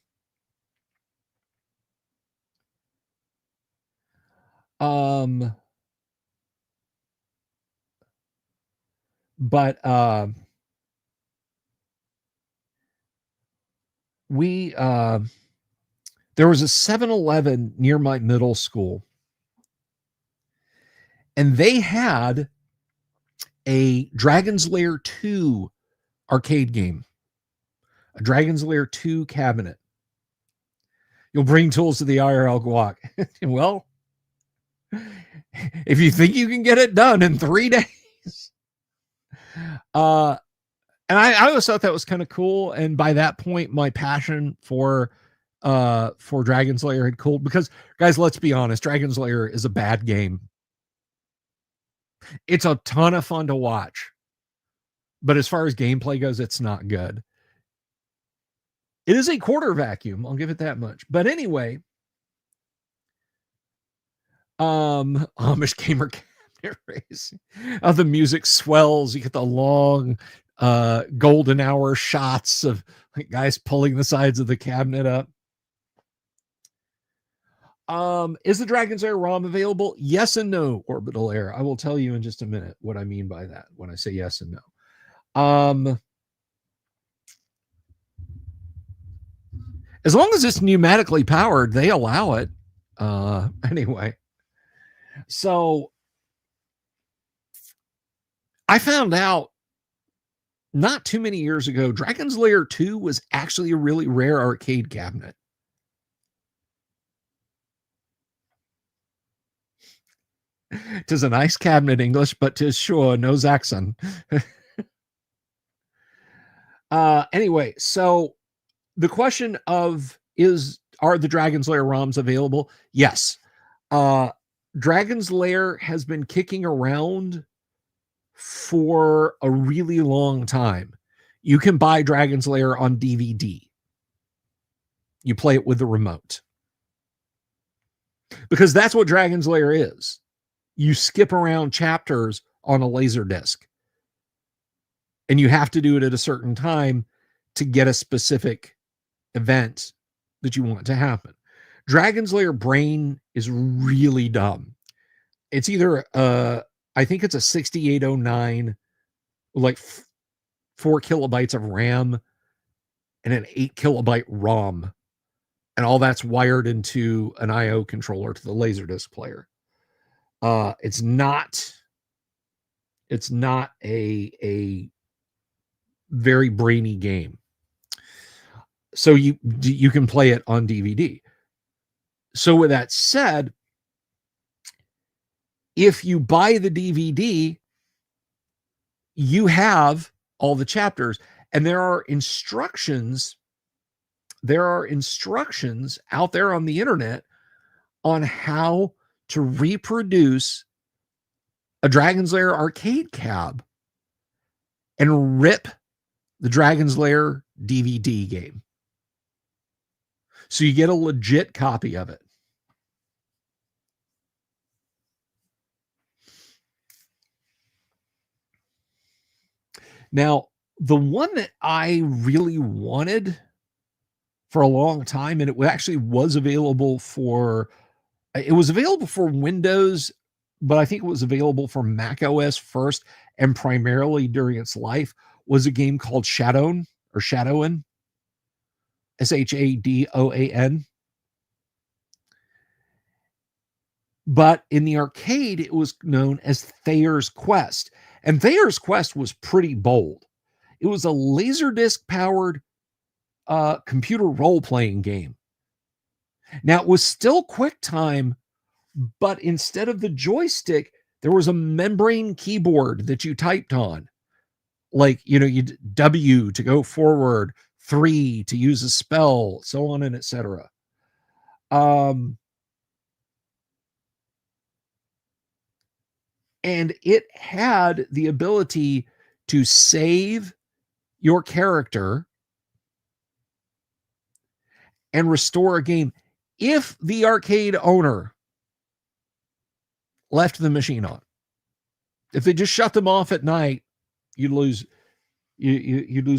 But there was a 7-Eleven near my middle school, and they had a Dragon's Lair 2 arcade game, a Dragon's Lair 2 cabinet. You'll bring tools to the IRL Guac. Well, if you think you can get it done in 3 days. And I always thought that was kind of cool. And by that point, my passion for Dragon's Lair had cooled, because, guys, let's be honest, Dragon's Lair is a bad game. It's a ton of fun to watch, but as far as gameplay goes, it's not good. It is a quarter vacuum, I'll give it that much. But anyway, Amish Gamer Cabinet Race. The music swells. You get the long golden hour shots of like guys pulling the sides of the cabinet up. Is the Dragon's Lair ROM available? Yes and no, Orbital Air. I will tell you in just a minute what I mean by that when I say yes and no. As long as it's pneumatically powered, they allow it. Anyway, so I found out not too many years ago, Dragon's Lair 2 was actually a really rare arcade cabinet. Tis a nice cabinet, English, but 'tis sure no Saxon. Anyway, so the question of are the Dragon's Lair ROMs available? Yes. Dragon's Lair has been kicking around for a really long time. You can buy Dragon's Lair on DVD. You play it with the remote. Because that's what Dragon's Lair is. You skip around chapters on a laser disc. And you have to do it at a certain time to get a specific event that you want to happen. Dragon's Lair brain is really dumb. It's either I think it's a 6809, like 4 kilobytes of RAM and an 8 kilobyte ROM. And all that's wired into an IO controller to the Laserdisc player. It's not a very brainy game. So you can play it on DVD. So with that said, if you buy the DVD, you have all the chapters, and there are instructions out there on the internet on how to reproduce a Dragon's Lair arcade cab and rip the Dragon's Lair DVD game. So you get a legit copy of it. Now, the one that I really wanted for a long time, and it actually was available for Windows, but I think it was available for Mac OS first and primarily during its life, was a game called Shadowin, Shadowin. But in the arcade, it was known as Thayer's Quest. And Thayer's Quest was pretty bold. It was a Laserdisc powered computer role-playing game. Now, it was still QuickTime, but instead of the joystick, there was a membrane keyboard that you typed on. Like, you W to go forward, 3 to use a spell, so on and etc. And it had the ability to save your character and restore a game if the arcade owner left the machine on. If they just shut them off at night, you'd lose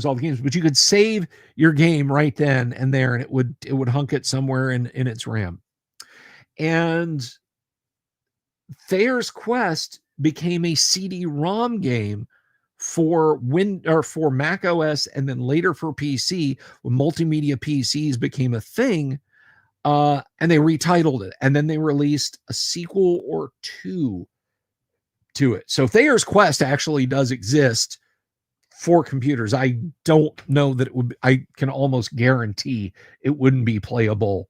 all the games. But you could save your game right then and there, and it would hunk it somewhere in its RAM. And Thayer's Quest became a CD-ROM game for Mac OS, and then later for PC when multimedia PCs became a thing. And they retitled it, and then they released a sequel or two to it. So Thayer's Quest actually does exist for computers. I don't know that it would. I can almost guarantee it wouldn't be playable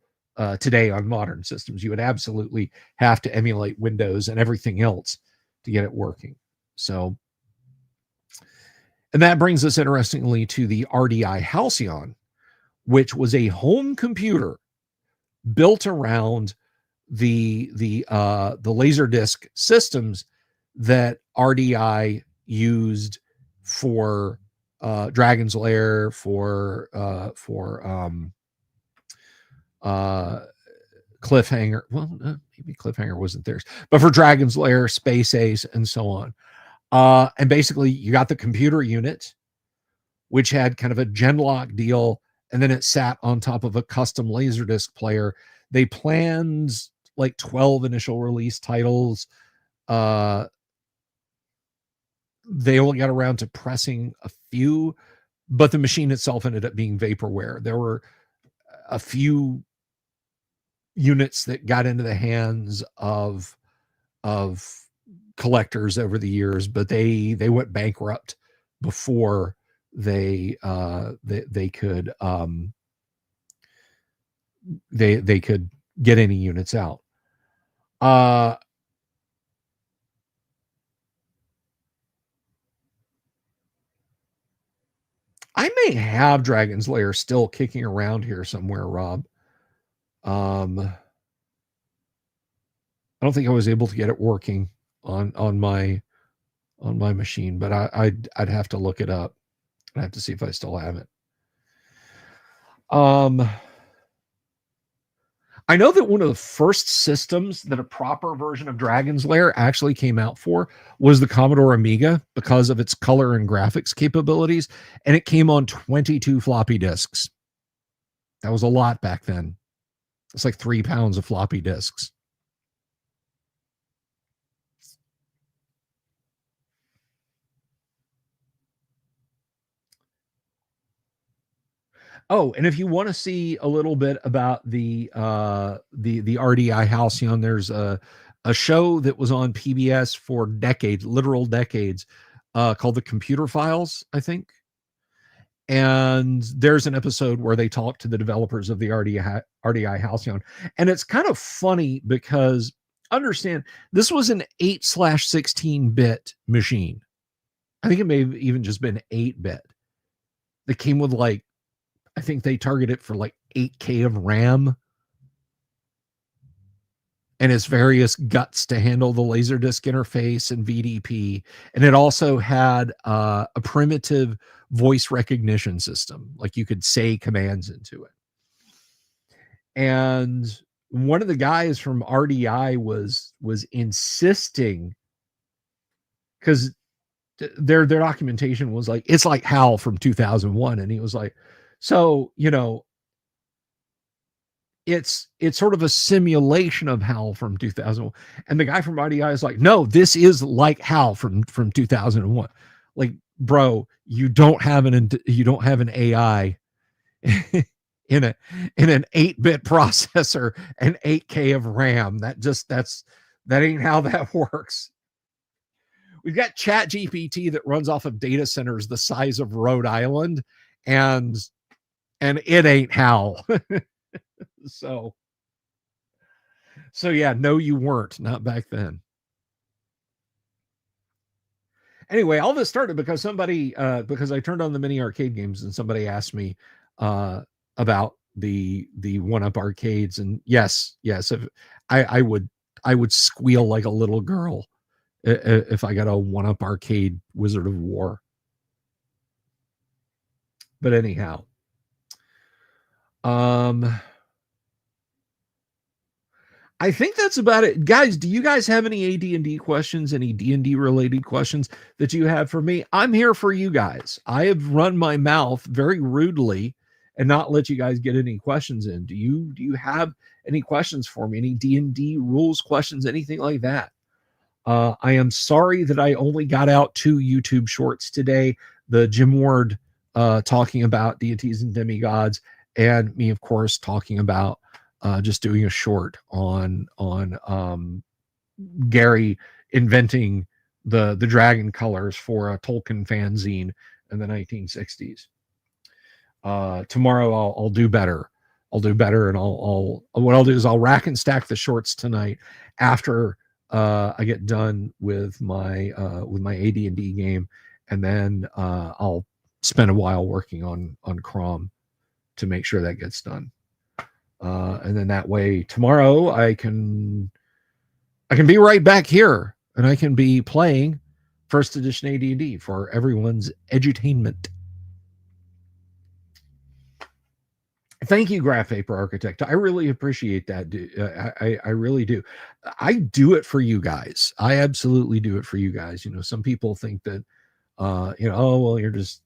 today on modern systems. You would absolutely have to emulate Windows and everything else to get it working. So, and that brings us interestingly to the RDI Halcyon, which was a home computer built around the Laserdisc systems that RDI used for Dragon's Lair, for Cliffhanger. Well, maybe Cliffhanger wasn't theirs, but for Dragon's Lair, Space Ace, and so on. And basically, you got the computer unit, which had kind of a Genlock deal, and then it sat on top of a custom Laserdisc player. They planned like 12 initial release titles. They only got around to pressing a few, but the machine itself ended up being vaporware. There were a few units that got into the hands of collectors over the years, but they went bankrupt before they could get any units out. I may have Dragon's Lair still kicking around here somewhere, Rob. I don't think I was able to get it working on my machine, but I'd have to look it up. I have to see if I still have it. I know that one of the first systems that a proper version of Dragon's Lair actually came out for was the Commodore Amiga because of its color and graphics capabilities, and it came on 22 floppy disks. That was a lot back then. It's like 3 pounds of floppy disks. Oh, and if you want to see a little bit about the RDI Halcyon, there's a show that was on PBS for decades, literal decades, called The Computer Files, I think. And there's an episode where they talk to the developers of the RDI Halcyon. And it's kind of funny because understand this was an 8/16-bit machine. I think it may have even just been 8-bit. That came with like, I think they targeted for like 8K of RAM and its various guts to handle the Laserdisc interface and VDP. And it also had a primitive voice recognition system, like you could say commands into it. And one of the guys from RDI was insisting, because their documentation was like, it's like HAL from 2001, and he was like, so it's sort of a simulation of HAL from 2001. And the guy from RDI is like, no, this is like HAL from 2001. Like, bro, you don't have an AI in an 8-bit processor and 8K of RAM. That ain't how that works. We've got Chat GPT that runs off of data centers the size of Rhode Island, and it ain't HAL. So yeah, no, you weren't, not back then. Anyway, all this started because because I turned on the mini arcade games and somebody asked me about the 1-Up arcades, and yes, if I would squeal like a little girl if I got a 1-Up arcade Wizard of War. But anyhow, I think that's about it. Guys, do you guys have any AD&D questions, any D&D related questions that you have for me? I'm here for you guys. I have run my mouth very rudely and not let you guys get any questions in. Do you have any questions for me? Any D&D rules questions, anything like that? I am sorry that I only got out 2 YouTube shorts today. The Jim Ward talking about deities and demigods, and me, of course, talking about just doing a short on Gary inventing the dragon colors for a Tolkien fanzine in the 1960s. Tomorrow I'll do better. I'll do better, and what I'll do is I'll rack and stack the shorts tonight after I get done with my AD&D game, and then I'll spend a while working on CROM to make sure that gets done. And then that way tomorrow I can be right back here, and I can be playing first edition AD&D for everyone's edutainment. Thank you, Graph Paper Architect. I really appreciate that. I really do. I do it for you guys. I absolutely do it for you guys. Some people think that, oh, well, you're just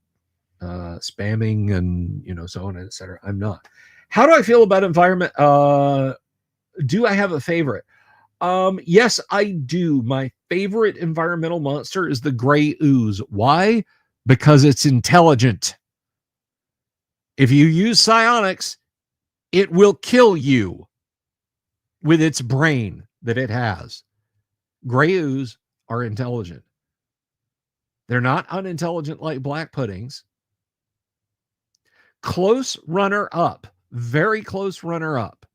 spamming and, so on, et cetera. I'm not. How do I feel about environment? Do I have a favorite? Yes, I do. My favorite environmental monster is the gray ooze. Why? Because it's intelligent. If you use psionics, it will kill you with its brain that it has. Gray ooze are intelligent. They're not unintelligent like black puddings. Close runner up, very close runner up,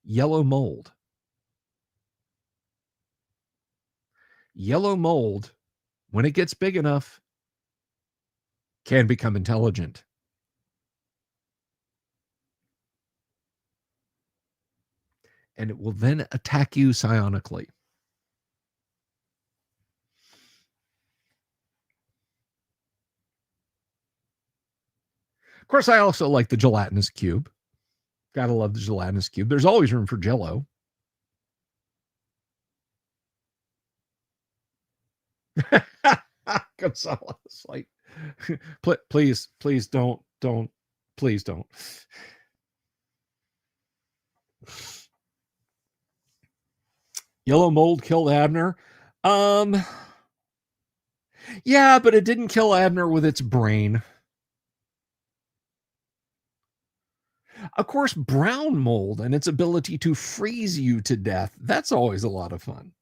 yellow mold. Yellow mold, when it gets big enough, can become intelligent. And it will then attack you psionically. Of course, I also like the gelatinous cube. Gotta love the gelatinous cube. There's always room for Jell-O. Gonzalez, like, please don't, please don't. Yellow mold killed Abner. Yeah, but it didn't kill Abner with its brain. Of course, brown mold and its ability to freeze you to death, that's always a lot of fun.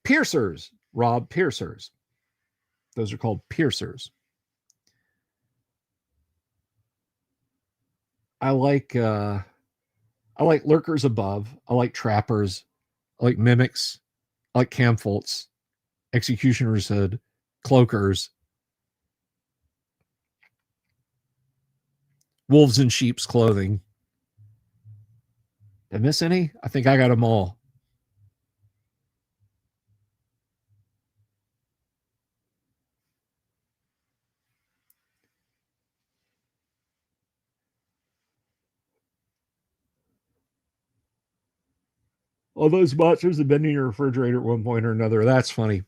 Piercers, Rob, piercers. Those are called piercers. I like lurkers above. I like trappers. I like mimics. I like camfolts, executioner's hood, cloakers, wolves in sheep's clothing. Did I miss any? I think I got them all. All those monsters have been in your refrigerator at one point or another. That's funny.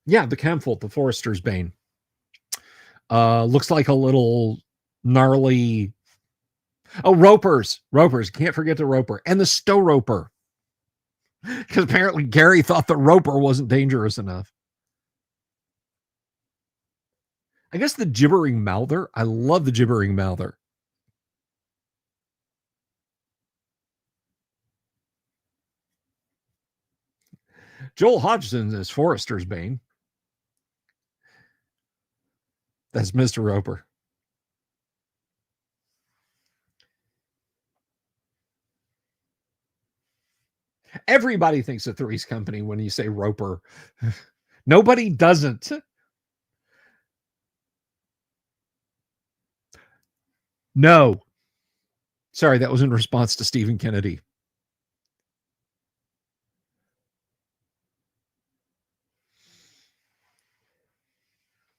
Yeah, the Camfolt, the Forester's Bane. Looks like a little gnarly. Oh, ropers. Can't forget the roper. And the stow roper. Because apparently Gary thought the roper wasn't dangerous enough. I guess the gibbering mouther. I love the gibbering mouther. Joel Hodgson is Forester's Bane. That's Mr. Roper. Everybody thinks of Three's Company when you say Roper. Nobody doesn't. No. Sorry, that was in response to Stephen Kennedy.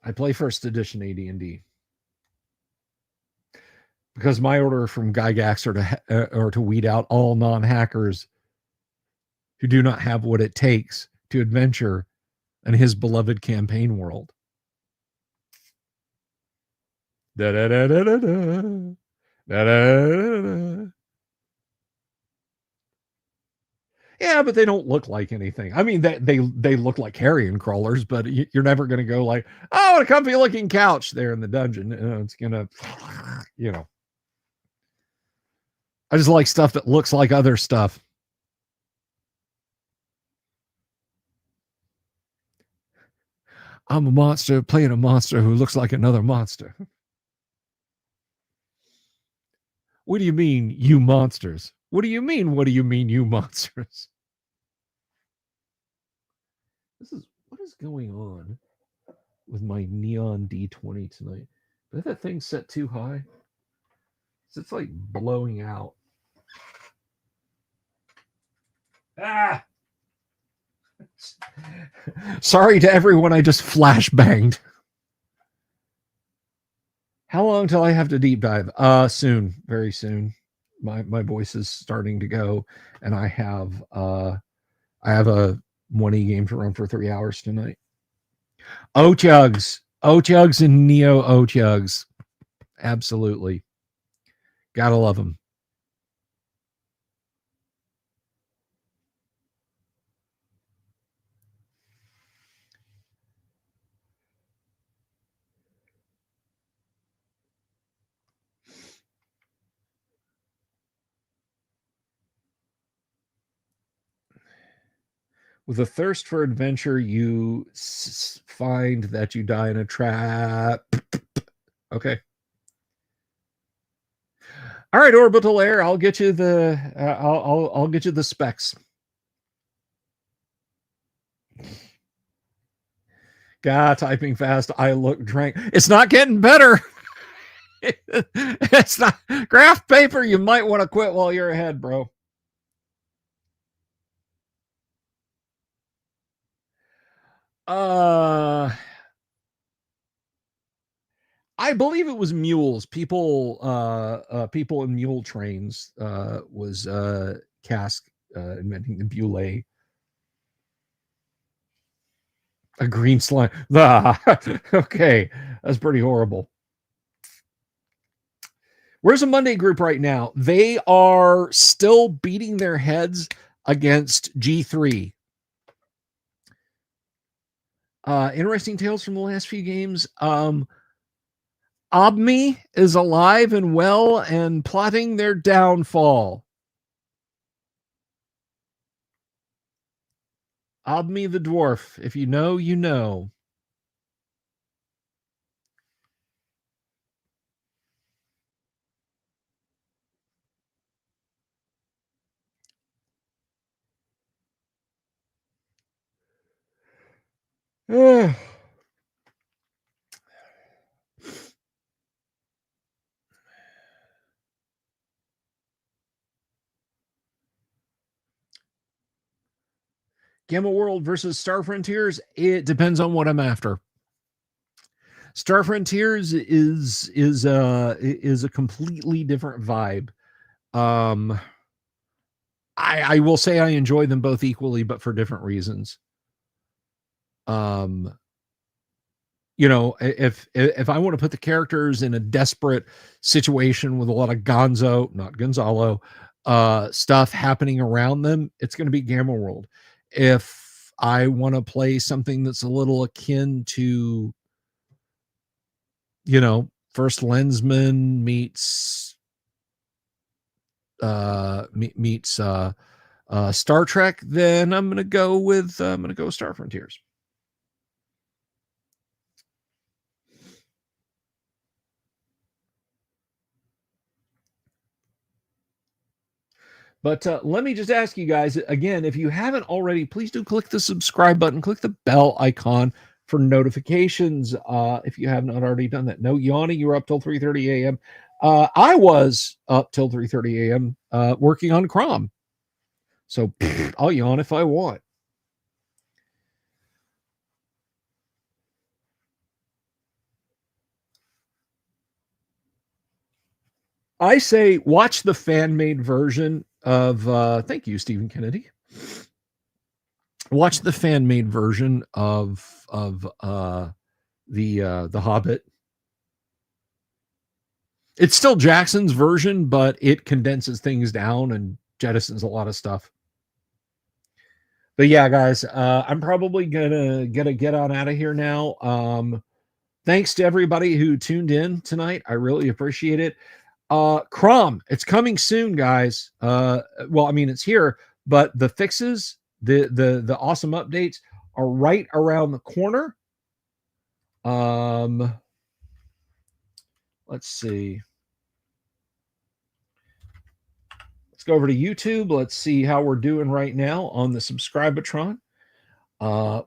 I play first edition AD&D because my order from Gygax are to weed out all non-hackers who do not have what it takes to adventure in his beloved campaign world. Da, da, da, da, da, da. Da, da, da, da. Yeah, but they don't look like anything. I mean, they look like carrion crawlers, but you're never going to go like, oh, a comfy looking couch there in the dungeon. It's going to, I just like stuff that looks like other stuff. I'm a monster playing a monster who looks like another monster. What do you mean, you monsters? What do you mean, you monsters? What is going on with my neon D20 tonight? Is that thing set too high? It's like blowing out. Ah! Sorry to everyone I just flash banged. How long till I have to deep dive? Soon, very soon. My voice is starting to go, and I have a 1E game to run for 3 hours tonight. O-Chugs and Neo O-Chugs. Absolutely. Gotta love them. With a thirst for adventure, you find that you die in a trap. Okay. All right, Orbital Air. I'll get you the. I'll get you the specs. God, typing fast. I look drank. It's not getting better. It's not graph paper. You might want to quit while you're ahead, bro. I believe it was mules. People in mule trains was Cask inventing the bule. A green slime. Okay, that's pretty horrible. Where's a Monday group right now? They are still beating their heads against G3. Interesting tales from the last few games. Obmi is alive and well and plotting their downfall. Obmi the dwarf. If you know, you know. Gamma World versus Star Frontiers. It depends on what I'm after. Star Frontiers is a completely different vibe. I will say I enjoy them both equally, but for different reasons. You know, if I want to put the characters in a desperate situation with a lot of Gonzalo stuff happening around them, it's going to be Gamma World. If I want to play something that's a little akin to, you know, First Lensman meets Star Trek, then I'm gonna go with Star Frontiers. But let me just ask you guys again, if you haven't already, please do click the subscribe button, click the bell icon for notifications. If you have not already done that. No, Yanni, you were up till 3:30 a.m. I was up till 3:30 a.m. Working on CROM. So I'll yawn if I want. I say watch the fan-made version of thank you, Stephen Kennedy. Watch the fan-made version of the Hobbit. It's still Jackson's version, but it condenses things down and jettisons a lot of stuff. But yeah, guys, I'm probably gonna get on out of here now. Thanks to everybody who tuned in tonight. I really appreciate it. CROM, it's coming soon, guys. Well, I mean, it's here, but the fixes, the awesome updates are right around the corner. Let's see. Let's go over to YouTube. Let's see how we're doing right now on the Subscribatron.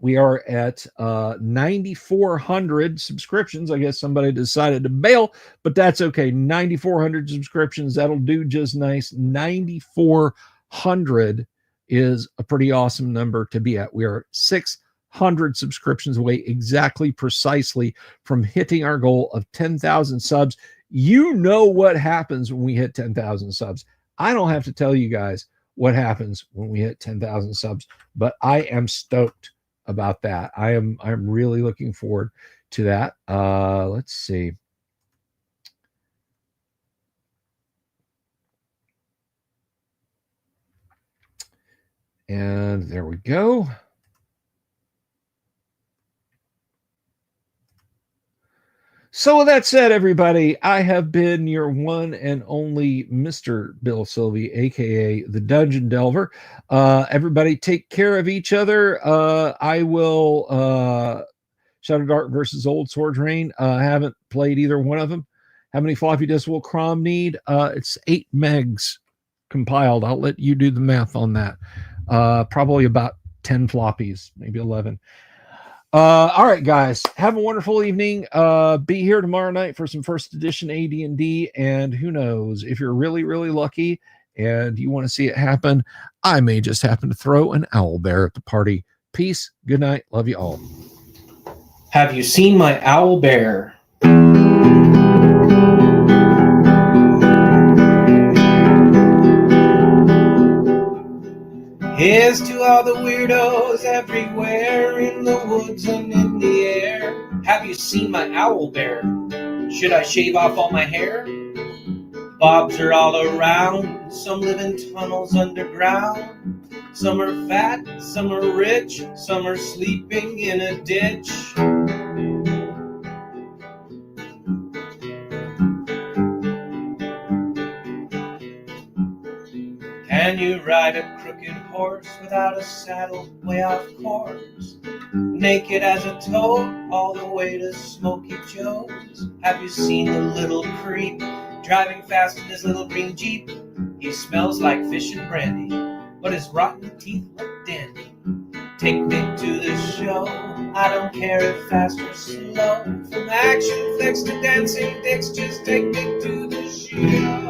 We are at 9,400 subscriptions. I guess somebody decided to bail, but that's okay. 9,400 subscriptions. That'll do just nice. 9,400 is a pretty awesome number to be at. We are 600 subscriptions away, exactly precisely from hitting our goal of 10,000 subs. You know what happens when we hit 10,000 subs. I don't have to tell you guys what happens when we hit 10,000 subs, but I am stoked about that. I'm really looking forward to that. Let's see. And there we go. So with that said, everybody, I have been your one and only Mr. Bill Sylvie, aka the Dungeon Delver. Everybody take care of each other. I will Shadow Dark versus Old Sword Rain. I haven't played either one of them. How many floppy disks will CROM need? It's 8 megs compiled. I'll let you do the math on that. Probably about 10 floppies, maybe 11. All right, guys, have a wonderful evening. Be here tomorrow night for some first edition AD&D, and who knows, if you're really, really lucky and you want to see it happen, I may just happen to throw an owl bear at the party. Peace, good night, love you all. Have you seen my owl bear? Here's to all the weirdos everywhere in the woods and in the air. Have you seen my owl bear? Should I shave off all my hair? Bobs are all around. Some live in tunnels underground. Some are fat, some are rich, some are sleeping in a ditch. Can you ride a crooked horse without a saddle, way off course. Naked as a toad, all the way to Smoky Joe's. Have you seen the little creep driving fast in his little green Jeep? He smells like fish and brandy, but his rotten teeth look dandy. Take me to the show, I don't care if fast or slow. From action flicks to dancing dicks, just take me to the show.